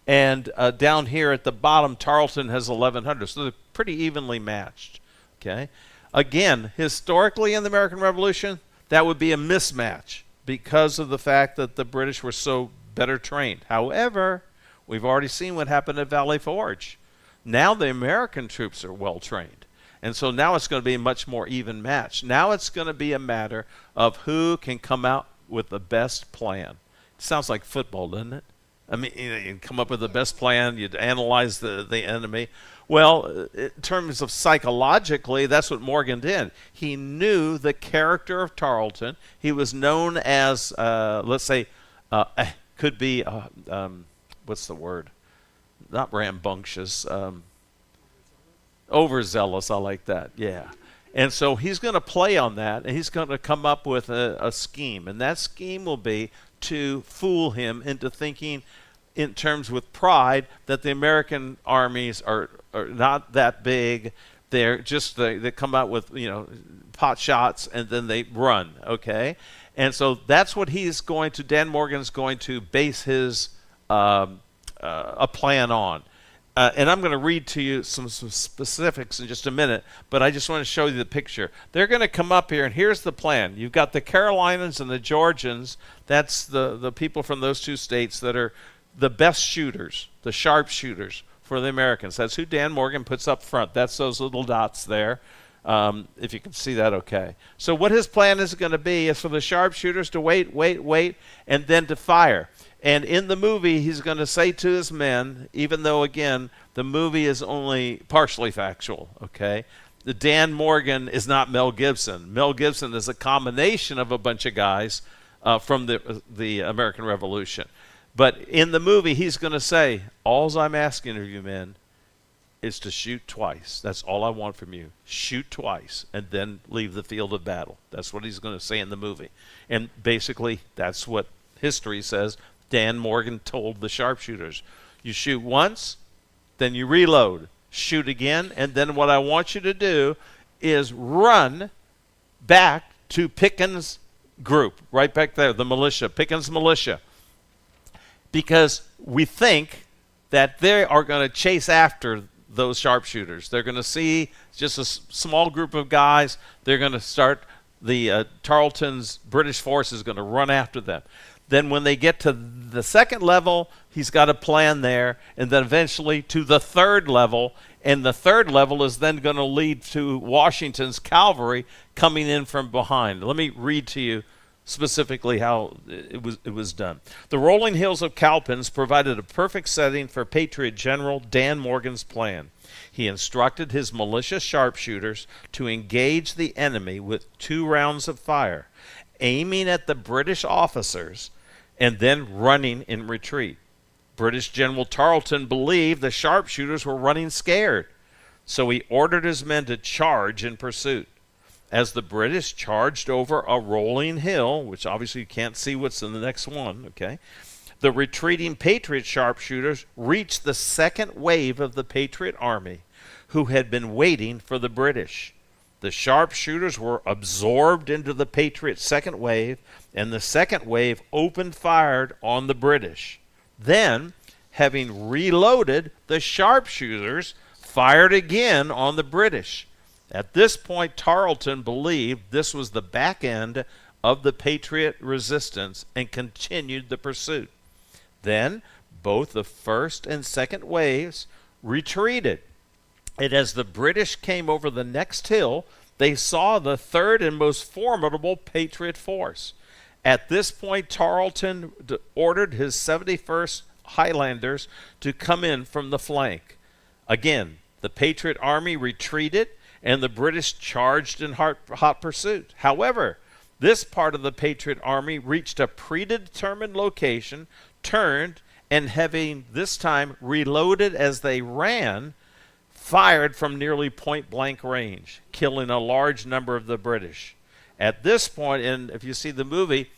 And down here at the bottom, Tarleton has 1,100. So they're pretty evenly matched. Okay. Again, historically in the American Revolution, that would be a mismatch because of the fact that the British were so better trained. However, we've already seen what happened at Valley Forge. Now the American troops are well trained. And so now it's going to be a much more even match. Now it's going to be a matter of who can come out with the best plan. It sounds like football, doesn't it? I mean, you come up with the best plan, you'd analyze the enemy. Well, in terms of psychologically, that's what Morgan did. He knew the character of Tarleton. He was known as, let's say, could be, what's the word? Not rambunctious, overzealous. I like that, yeah. And so he's going to play on that, and he's going to come up with a scheme. And that scheme will be to fool him into thinking in terms with pride that the American armies are not that big. They're just, they come out with, you know, pot shots, and then they run, okay? And so that's what he's going to, Dan Morgan's going to base his a plan on. And I'm going to read to you some specifics in just a minute, but I just want to show you the picture. They're going to come up here, and here's the plan. You've got the Carolinas and the Georgians. That's the people from those two states that are the best shooters, the sharpshooters for the Americans. That's who Dan Morgan puts up front. That's those little dots there. If you can see that okay. So what his plan is going to be is for the sharpshooters to wait, and then to fire. And in the movie, he's going to say to his men, even though, again, the movie is only partially factual, okay? The Dan Morgan is not Mel Gibson. Mel Gibson is a combination of a bunch of guys from the American Revolution. But in the movie, he's going to say, all I'm asking of you men is to shoot twice. That's all I want from you. Shoot twice and then leave the field of battle. That's what he's going to say in the movie. And basically, that's what history says Dan Morgan told the sharpshooters. You shoot once, then you reload. Shoot again, and then what I want you to do is run back to Pickens' group, right back there, the militia, Pickens' militia. Because we think that they are going to chase after those sharpshooters. They're going to see just a small group of guys. They're going to start, Tarleton's British force is going to run after them. Then when they get to the second level, he's got a plan there, and then eventually to the third level, and the third level is then going to lead to Washington's cavalry coming in from behind. Let me read to you specifically how it was done. The rolling hills of Cowpens provided a perfect setting for Patriot General Dan Morgan's plan. He instructed his militia sharpshooters to engage the enemy with 2 rounds of fire, aiming at the British officers and then running in retreat. British General Tarleton believed the sharpshooters were running scared, so he ordered his men to charge in pursuit. As the British charged over a rolling hill, which obviously you can't see what's in the next one, okay, the retreating Patriot sharpshooters reached the second wave of the Patriot army, who had been waiting for the British. The sharpshooters were absorbed into the Patriot second wave, and the second wave opened fire on the British. Then, having reloaded, the sharpshooters fired again on the British. At this point, Tarleton believed this was the back end of the Patriot resistance and continued the pursuit. Then, both the first and second waves retreated. And as the British came over the next hill, they saw the third and most formidable Patriot force. At this point, Tarleton ordered his 71st Highlanders to come in from the flank. Again, the Patriot army retreated, and the British charged in hot pursuit. However, this part of the Patriot army reached a predetermined location, turned, and having this time reloaded as they ran, fired from nearly point-blank range, killing a large number of the British. At this point, and if you see the movie,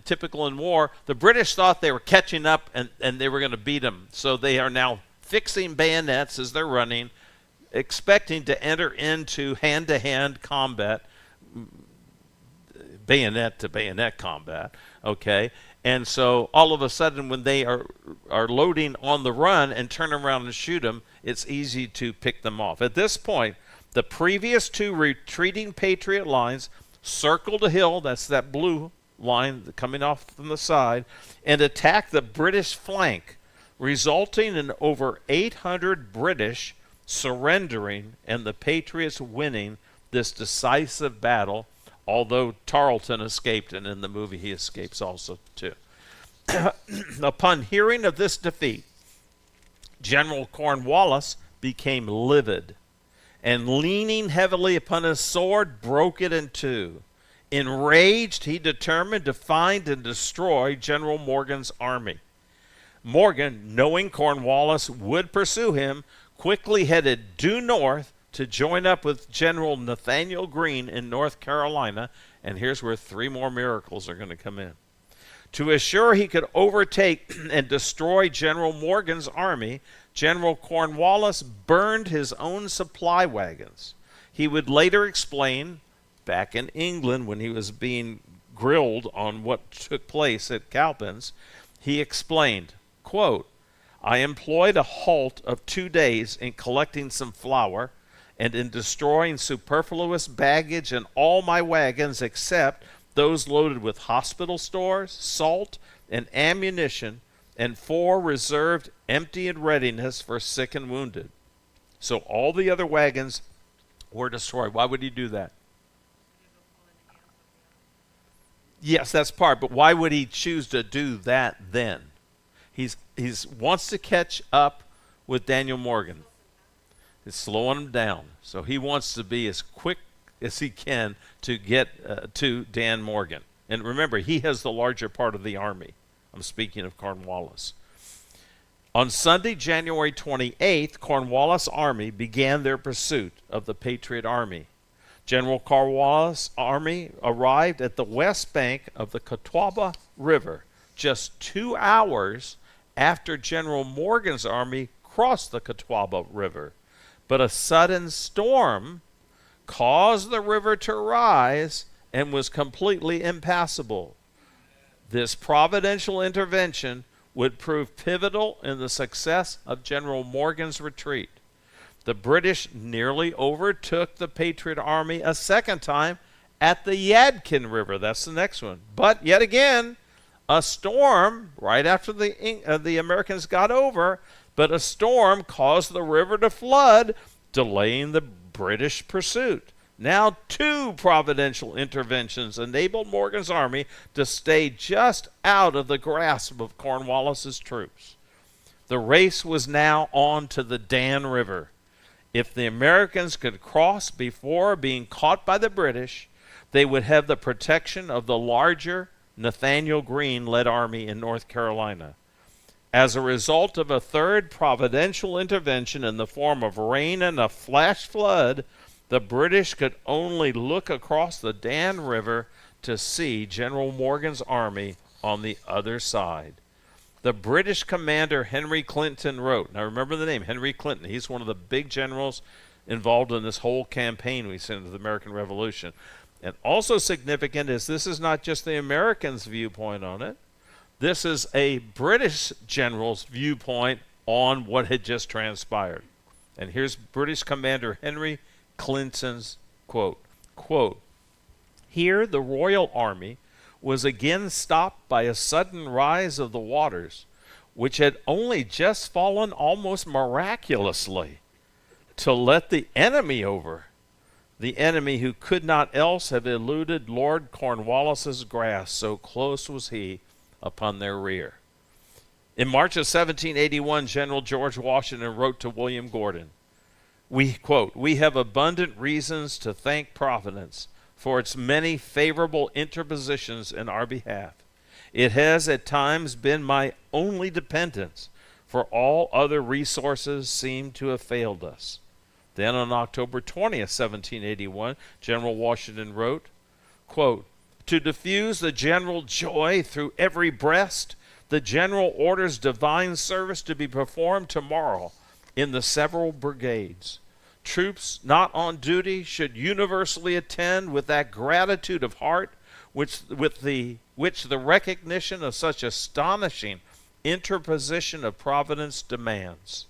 typical in war, the British thought they were catching up and they were going to beat them. So they are now fixing bayonets as they're running, expecting to enter into hand-to-hand combat, bayonet-to-bayonet combat, okay? And so all of a sudden when they are loading on the run and turn around and shoot them, it's easy to pick them off. At this point, the previous 2 retreating Patriot lines circled a hill, that's that blue line coming off from the side, and attacked the British flank, resulting in over 800 British surrendering and the Patriots winning this decisive battle, although Tarleton escaped, and in the movie he escapes also too. Upon hearing of this defeat, General Cornwallis became livid, and leaning heavily upon his sword, broke it in 2. Enraged, he determined to find and destroy General Morgan's army. Morgan, knowing Cornwallis would pursue him, quickly headed due north to join up with General Nathaniel Greene in North Carolina, and here's where 3 more miracles are going to come in. To assure he could overtake and destroy General Morgan's army, General Cornwallis burned his own supply wagons. He would later explain, back in England when he was being grilled on what took place at Cowpens, he explained, quote, I employed a halt of 2 days in collecting some flour and in destroying superfluous baggage in all my wagons except those loaded with hospital stores, salt, and ammunition, and 4 reserved empty in readiness for sick and wounded. So all the other wagons were destroyed. Why would he do that? Yes, that's part, but why would he choose to do that then? He's wants to catch up with Daniel Morgan. It's slowing him down. So he wants to be as quick as he can to get to Dan Morgan. And remember, he has the larger part of the army. I'm speaking of Cornwallis. On Sunday, January 28th, Cornwallis' army began their pursuit of the Patriot army. General Cornwallis' army arrived at the west bank of the Catawba River just 2 hours after General Morgan's army crossed the Catawba River. But a sudden storm caused the river to rise and was completely impassable. This providential intervention would prove pivotal in the success of General Morgan's retreat. The British nearly overtook the Patriot army a second time at the Yadkin River. That's the next one. But yet again, a storm, right after the Americans got over, but a storm caused the river to flood, delaying the British pursuit. Now 2 providential interventions enabled Morgan's army to stay just out of the grasp of Cornwallis's troops. The race was now on to the Dan River. If the Americans could cross before being caught by the British, they would have the protection of the larger Nathanael Greene-led army in North Carolina. As a result of a third providential intervention in the form of rain and a flash flood, the British could only look across the Dan River to see General Morgan's army on the other side. The British commander Henry Clinton wrote, now remember the name, Henry Clinton. He's one of the big generals involved in this whole campaign we sent into the American Revolution. And also significant is this is not just the Americans' viewpoint on it. This is a British general's viewpoint on what had just transpired. And here's British Commander Henry Clinton's quote. Quote, "Here the Royal Army was again stopped by a sudden rise of the waters, which had only just fallen almost miraculously to let the enemy over. The enemy who could not else have eluded Lord Cornwallis's grasp, so close was he upon their rear." In March of 1781, General George Washington wrote to William Gordon, quote, "We have abundant reasons to thank Providence for its many favorable interpositions in our behalf. It has at times been my only dependence, for all other resources seem to have failed us." Then on October 20th, 1781, General Washington wrote, quote, "To diffuse the general joy through every breast, the general orders divine service to be performed tomorrow in the several brigades. Troops not on duty should universally attend with that gratitude of heart which the recognition of such astonishing interposition of Providence demands."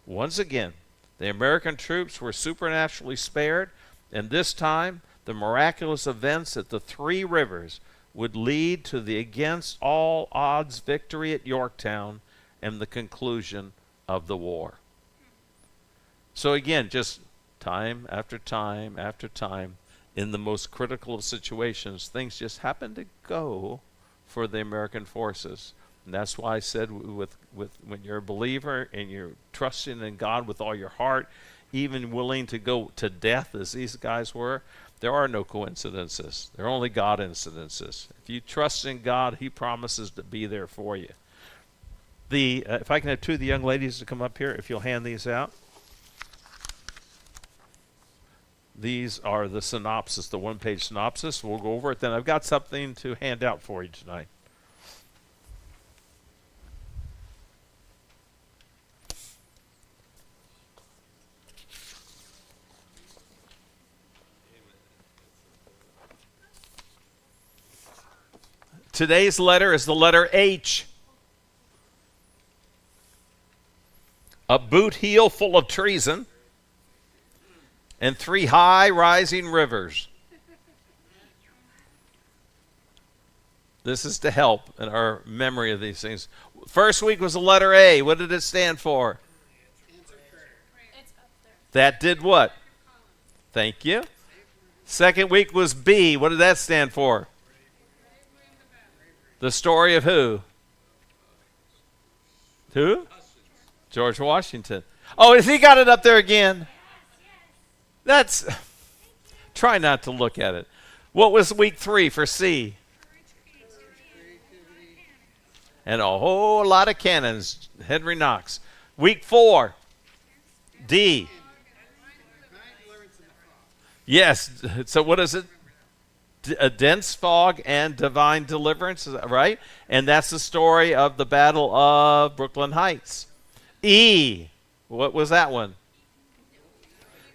Once again, the American troops were supernaturally spared, and this time the miraculous events at the Three Rivers would lead to the against all odds victory at Yorktown and the conclusion of the war. So again, just time after time after time, in the most critical of situations, things just happen to go for the American forces. And that's why I said when you're a believer and you're trusting in God with all your heart, even willing to go to death as these guys were, there are no coincidences. There are only God incidences. If you trust in God, He promises to be there for you. If I can have 2 of the young ladies to come up here, if you'll hand these out. These are the synopsis, the one-page synopsis. We'll go over it. Then I've got something to hand out for you tonight. Today's letter is the letter H. a boot heel full of treason, and 3 high rising rivers. This is to help in our memory of these things. First week was the letter A. What did it stand for? Answer prayer. That did what? Thank you. Second week was B. What did that stand for? The story of who? Who? George Washington. Oh, has he got it up there again? That's. Try not to look at it. What was week 3 for C? And a whole lot of cannons. Henry Knox. Week 4. D. Yes. So what is it? A dense fog and divine deliverance. Is that right? And that's the story of the Battle of Brooklyn Heights. E. What was that one?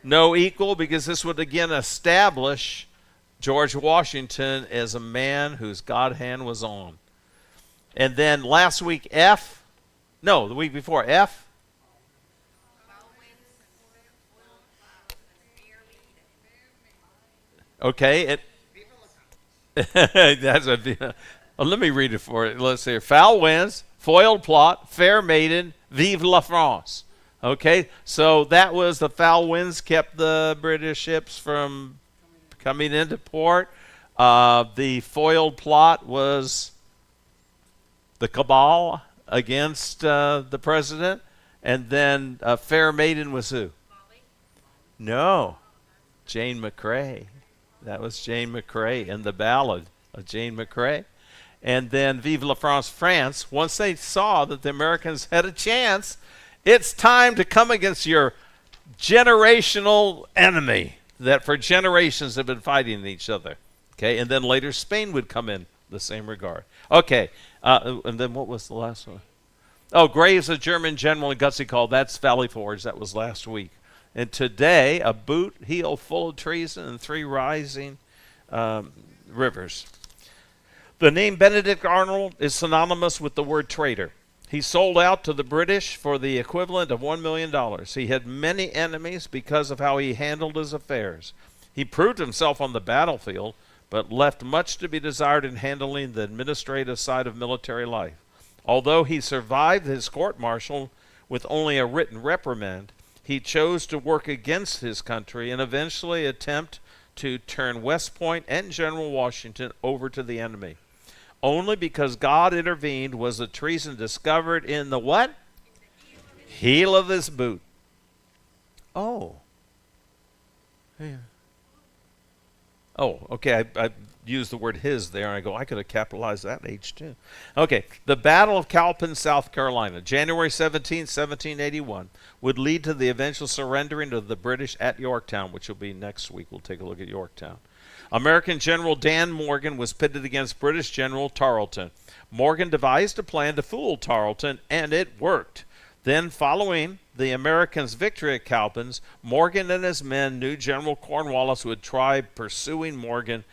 No equal, because this would again establish George Washington as a man whose God hand was on. And then last week, F. No, the week before, F. Okay. That's a. Let me read it for you. Let's see. Foul winds, foiled plot, fair maiden, vive la France. Okay, so that was the foul winds kept the British ships from coming into port. The foiled plot was the cabal against the president. And then fair maiden was who? No, Jane McCrae. That was Jane McCrae in the ballad of Jane McCrae. And then Vive la France, France, once they saw that the Americans had a chance, it's time to come against your generational enemy that for generations have been fighting each other. Okay, and then later Spain would come in the same regard. Okay, and then what was the last one? Oh, Graves, a German general in Gutsy called. That's Valley Forge. That was last week. And today, a boot heel full of treason and 3 rising rivers. The name Benedict Arnold is synonymous with the word traitor. He sold out to the British for the equivalent of $1 million. He had many enemies because of how he handled his affairs. He proved himself on the battlefield, but left much to be desired in handling the administrative side of military life. Although he survived his court-martial with only a written reprimand, he chose to work against his country and eventually attempt to turn West Point and General Washington over to the enemy. Only because God intervened was the treason discovered in the what? Heel of his boot. Oh. Yeah. Oh, okay. I used the word his there, and I go, I could have capitalized that H too. Okay. The Battle of Cowpen, South Carolina, January 17, 1781, would lead to the eventual surrendering of the British at Yorktown, which will be next week. We'll take a look at Yorktown. American General Dan Morgan was pitted against British General Tarleton. Morgan devised a plan to fool Tarleton, and it worked. Then, following the Americans' victory at Cowpens, Morgan and his men knew General Cornwallis would try pursuing Morgan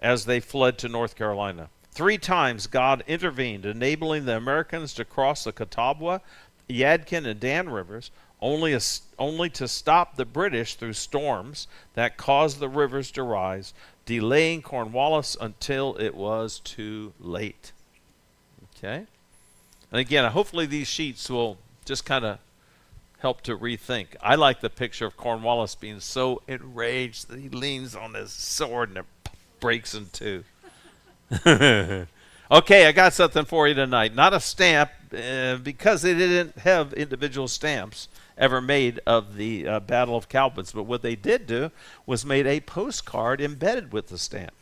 as they fled to North Carolina. 3 times God intervened, enabling the Americans to cross the Catawba, Yadkin, and Dan rivers, only to stop the British through storms that caused the rivers to rise, delaying Cornwallis until it was too late. Okay? And again, hopefully these sheets will just kind of help to rethink. I like the picture of Cornwallis being so enraged that he leans on his sword and it breaks in 2. Okay, I got something for you tonight. Not a stamp, because they didn't have individual stamps ever made of the Battle of Cowpens. But what they did do was made a postcard embedded with the stamp.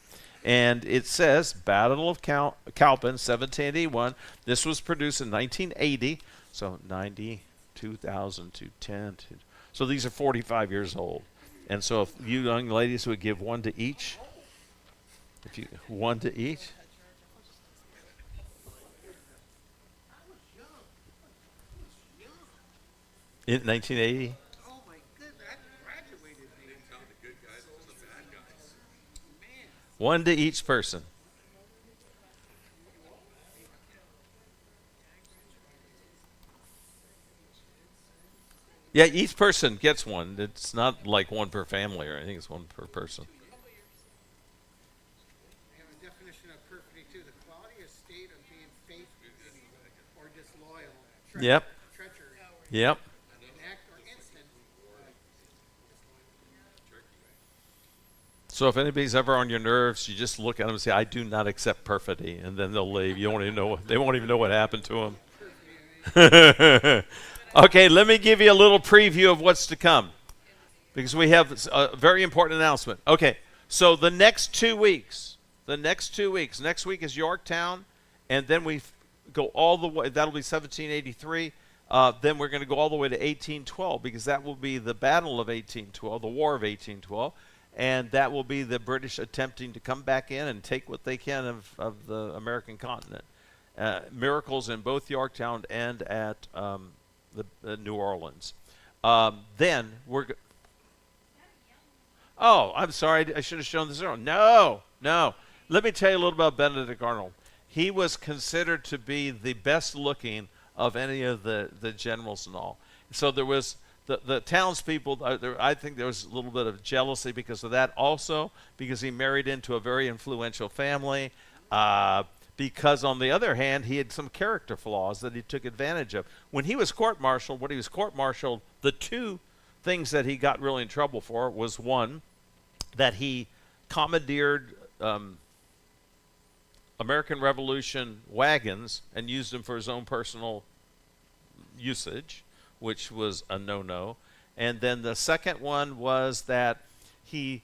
And it says, Battle of Cowpen, 1781. This was produced in 1980. So 90, 2000, 210. So these are 45 years old. And so if you young ladies would give one to each. One to each. In 1980? Oh my goodness, I graduated. They didn't tell the good guys to the bad guys. Man, One to each person. Yeah, each person gets one. It's not like one per family or anything. It's one per person. I have a definition of perfidy too. The quality or state of being faithless or disloyal, Yep. treachery, Yep. an act or instant. So if anybody's ever on your nerves, you just look at them and say, "I do not accept perfidy," and then they'll leave. You won't even know. They won't even know what happened to them. Okay, let me give you a little preview of what's to come, because we have a very important announcement. Okay, so the next 2 weeks, next week is Yorktown, and then we go all the way. That'll be 1783. Then we're going to go all the way to 1812, because that will be the Battle of 1812, the War of 1812. And that will be the British attempting to come back in and take what they can of the American continent. Miracles in both Yorktown and at New Orleans. Then we're... Oh, I'm sorry. I should have shown this earlier. No. Let me tell you a little about Benedict Arnold. He was considered to be the best looking of any of the generals and all. So there was... The townspeople, I think there was a little bit of jealousy because of that. Also, because he married into a very influential family. Because, on the other hand, he had some character flaws that he took advantage of. When he was court-martialed, the two things that he got really in trouble for was, one, that he commandeered American Revolution wagons and used them for his own personal usage, which was a no-no. And then the second one was that he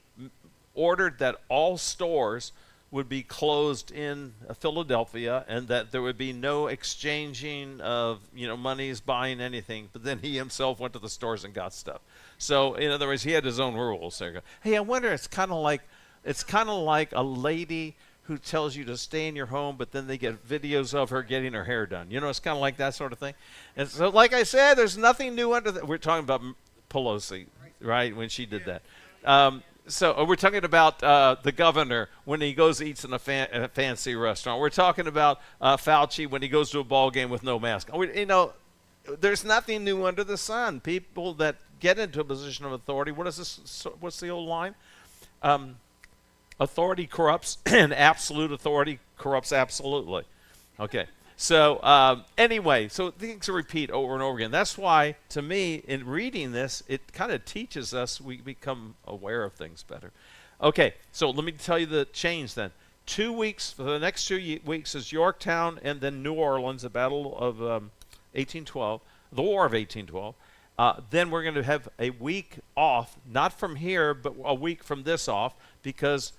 ordered that all stores would be closed in Philadelphia, and that there would be no exchanging of monies, buying anything. But then he himself went to the stores and got stuff. So in other words, he had his own rules. There you go. Hey, I wonder, it's kind of like a lady who tells you to stay in your home, but then they get videos of her getting her hair done. It's kind of like that sort of thing. And so, like I said, there's nothing new under that. We're talking about Pelosi, right, when she did that. So we're talking about the governor when he goes eats in a fancy restaurant. We're talking about Fauci when he goes to a ball game with no mask. There's nothing new under the sun. People that get into a position of authority, what's the old line? Authority corrupts, and absolute authority corrupts absolutely. Okay. So anyway, so things repeat over and over again. That's why, to me, in reading this, it kind of teaches us, we become aware of things better. Okay, so let me tell you the change then. 2 weeks, for the next 2 weeks is Yorktown and then New Orleans, the Battle of 1812, the War of 1812. Then we're going to have a week off, not from here, but a week from this off, because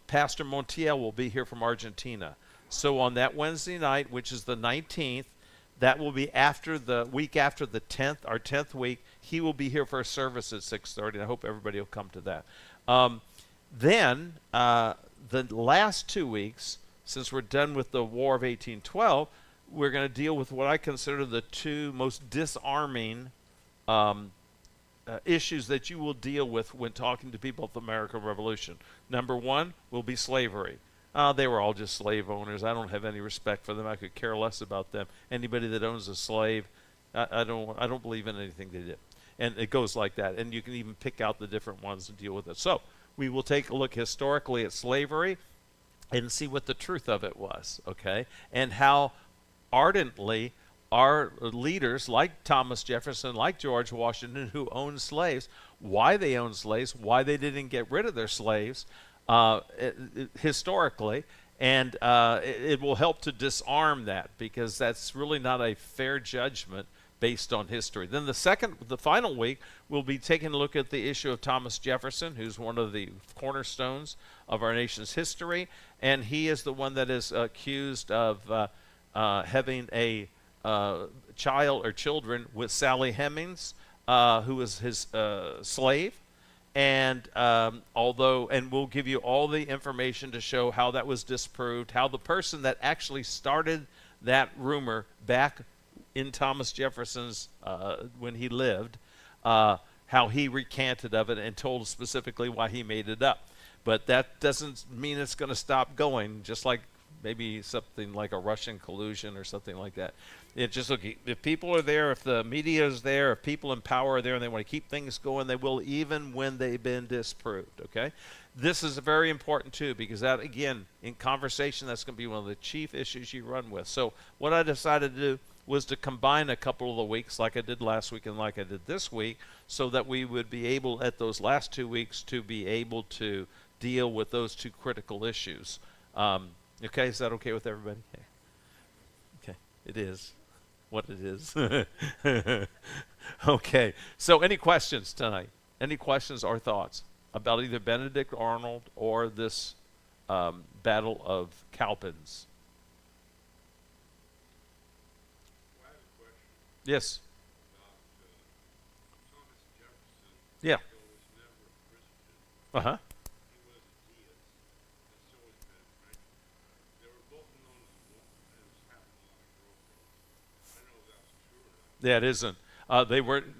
Pastor Montiel will be here from Argentina. So on that Wednesday night, which is the 19th, that will be after the week after the 10th, our 10th week. He will be here for a service at 6:30, and I hope everybody will come to that. Then the last 2 weeks, since we're done with the War of 1812, we're going to deal with what I consider the two most disarming issues that you will deal with when talking to people of the American Revolution. Number one will be slavery. They were all just slave owners. I don't have any respect for them. I could care less about them. Anybody that owns a slave, I don't believe in anything they did. And it goes like that. And you can even pick out the different ones and deal with it. So we will take a look historically at slavery and see what the truth of it was, okay? And how ardently our leaders, like Thomas Jefferson, like George Washington, who owned slaves, why they owned slaves, why they didn't get rid of their slaves, historically, and it will help to disarm that, because that's really not a fair judgment based on history. Then the final week, we'll be taking a look at the issue of Thomas Jefferson, who's one of the cornerstones of our nation's history, and he is the one that is accused of having a child or children with Sally Hemings, who was his slave. And and we'll give you all the information to show how that was disproved, how the person that actually started that rumor back in Thomas Jefferson's when he lived, how he recanted of it and told specifically why he made it up. But that doesn't mean it's going to stop going. Just like maybe something like a Russian collusion or something like that. It just look, if people are there, if the media is there, if people in power are there and they want to keep things going, they will, even when they've been disproved. Okay, this is very important too, because that, again, in conversation, that's going to be one of the chief issues you run with. So what I decided to do was to combine a couple of the weeks, like I did last week and like I did this week, so that we would be able, at those last 2 weeks, to be able to deal with those two critical issues. Okay, is that okay with everybody? Okay, it is what it is. Okay, so any questions tonight? Any questions or thoughts about either Benedict Arnold or this Battle of Cowpens? Well, I have a question Yes. about Thomas Jefferson. Yeah. Though was never a Christian, Uh-huh. he was a deist, and so was Ben Franklin. They were both known as having a lot of growth. I don't know if that's true or not. Yeah, it isn't.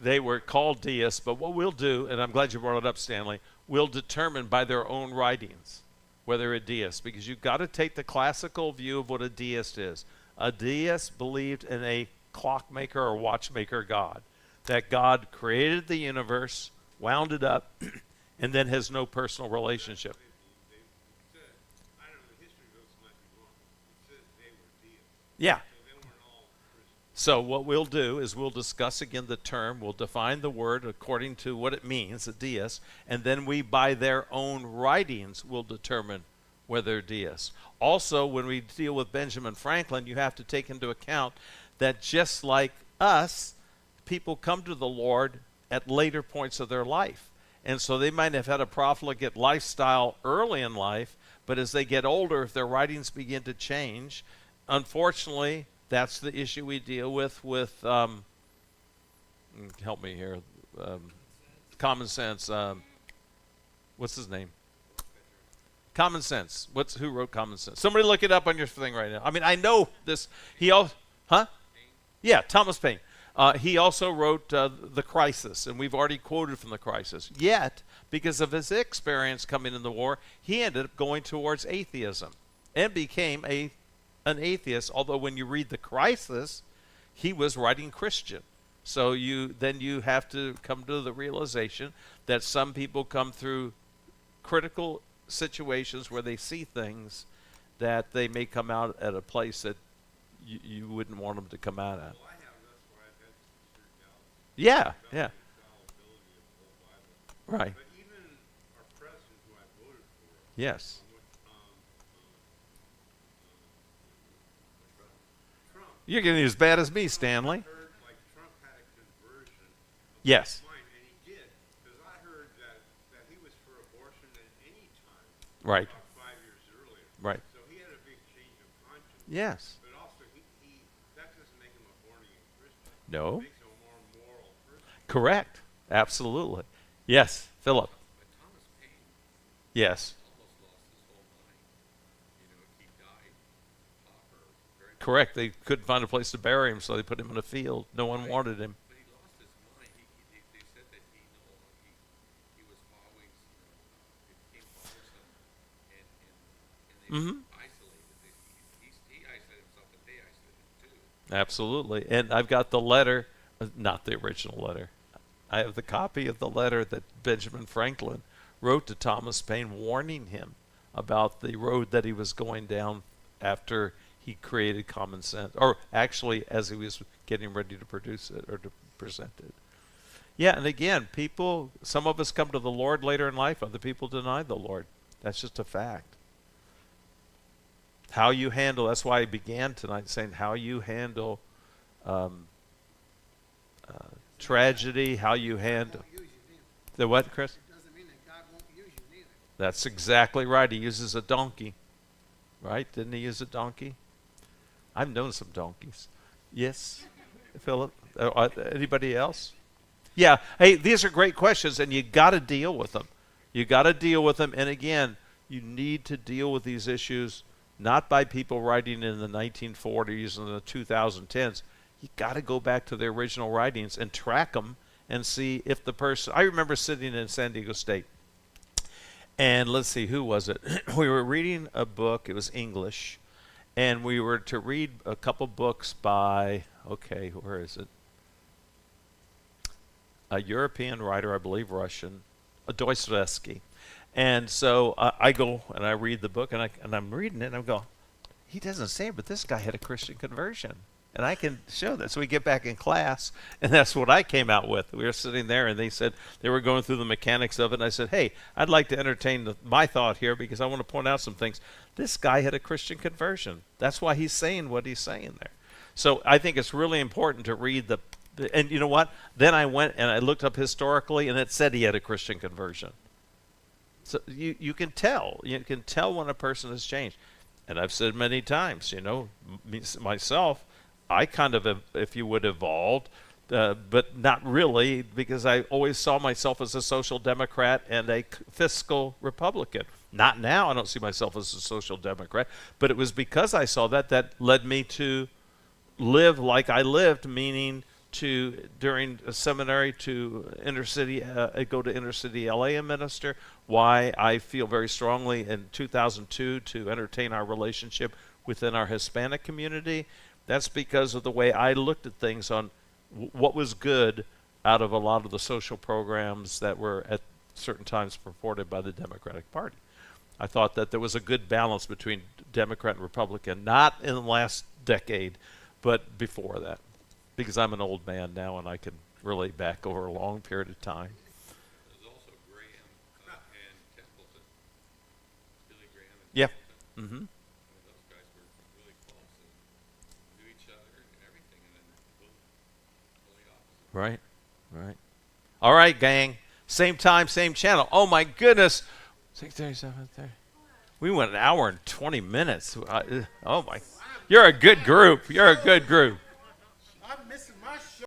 They were called deists, but what we'll do, and I'm glad you brought it up, Stanley, we'll determine by their own writings whether a deist, because you've got to take the classical view of what a deist is. A deist believed in a clockmaker or watchmaker God, that God created the universe, wound it up, and then has no personal relationship. They said, I don't know, the history books might be wrong. It says they were deists, Yeah. so they weren't all Christians. So what we'll do is we'll discuss again the term, we'll define the word according to what it means, a deist, and then we, by their own writings, will determine whether they're deists. Also, when we deal with Benjamin Franklin, you have to take into account that just like us, people come to the Lord at later points of their life. And so they might have had a profligate lifestyle early in life, but as they get older, if their writings begin to change, unfortunately, that's the issue we deal with help me here, Common Sense. What's his name? Common Sense. Who wrote Common Sense? Somebody look it up on your thing right now. I mean, I know this. Yeah, Thomas Paine. He also wrote The Crisis, and we've already quoted from The Crisis. Yet, because of his experience coming in the war, he ended up going towards atheism and became an atheist, although when you read The Crisis, he was writing Christian. So you have to come to the realization that some people come through critical situations where they see things that they may come out at a place that you wouldn't want them to come out at. Well, I have, that's why I've had sincere doubts Yeah, about yeah, the infallibility of the whole Bible. right. But even our president, who I voted for, Yes, Trump. you're getting as bad as me, Stanley. I heard like Trump had a conversion of Yes. his mind, and he did, because I heard that he was for abortion at any time, Right, about 5 years earlier. right. So he had a big change of conscience. Yes. But also, he that doesn't make him a born-again Christian. No. It makes him a more moral person. Correct. Absolutely. Yes, Philip. But Thomas Paine Yes. almost lost his whole mind. You know, he died pauper. Very Correct. They couldn't find a place to bury him, so they put him in a field. No one wanted him. But he lost his mind. They said that he was always, he became bothersome, and they Mhm. isolated. He isolated himself, but they isolated him too. Absolutely. And I've got the letter, not the original letter. I have the copy of the letter that Benjamin Franklin wrote to Thomas Paine, warning him about the road that he was going down after he created Common Sense, or actually as he was getting ready to produce it or to present it. Yeah, and again, some of us come to the Lord later in life, other people deny the Lord. That's just a fact. How you handle, that's why I began tonight saying how you handle tragedy, how you handle. Won't use you neither. The what, Chris? It doesn't mean that God won't use you neither. That's exactly right. He uses a donkey. Right? Didn't he use a donkey? I've known some donkeys. Yes, Philip? Anybody else? Yeah. Hey, these are great questions, and you got to deal with them. You got to deal with them. And again, you need to deal with these issues not by people writing in the 1940s and the 2010s. You got to go back to the original writings and track them and see if the person. I remember sitting in San Diego State, and let's see, who was it? We were reading a book. It was English, and we were to read a couple books by, okay, where is it? A European writer, I believe Russian, Dostoevsky. And so I go and I read the book, and I'm reading it, and I'm going, he doesn't say it, but this guy had a Christian conversion. And I can show that. So we get back in class, and that's what I came out with. We were sitting there, and they said they were going through the mechanics of it. And I said, hey, I'd like to entertain my thought here because I want to point out some things. This guy had a Christian conversion. That's why he's saying what he's saying there. So I think it's really important to read and you know what? Then I went and I looked up historically, and it said he had a Christian conversion. So you can tell. You can tell when a person has changed. And I've said many times, myself, I kind of, if you would, evolved, but not really, because I always saw myself as a social democrat and a fiscal Republican. Not now. I don't see myself as a social democrat, but it was because I saw that led me to live like I lived, meaning during a seminary to inner city, go to inner city LA and minister. Why I feel very strongly in 2002 to entertain our relationship within our Hispanic community. That's because of the way I looked at things on what was good out of a lot of the social programs that were at certain times purported by the Democratic Party. I thought that there was a good balance between Democrat and Republican, not in the last decade, but before that. Because I'm an old man now and I can relate back over a long period of time. There's also Graham and Templeton. Billy Graham and Yeah. Templeton. Mm-hmm. I mean, those guys were really close and knew each other and everything, and then both totally opposite. Right. Right. All right, gang. Same time, same channel. Oh my goodness. 6:30, 7:30. We went an hour and 20 minutes. Oh my. You're a good group. You're a good group.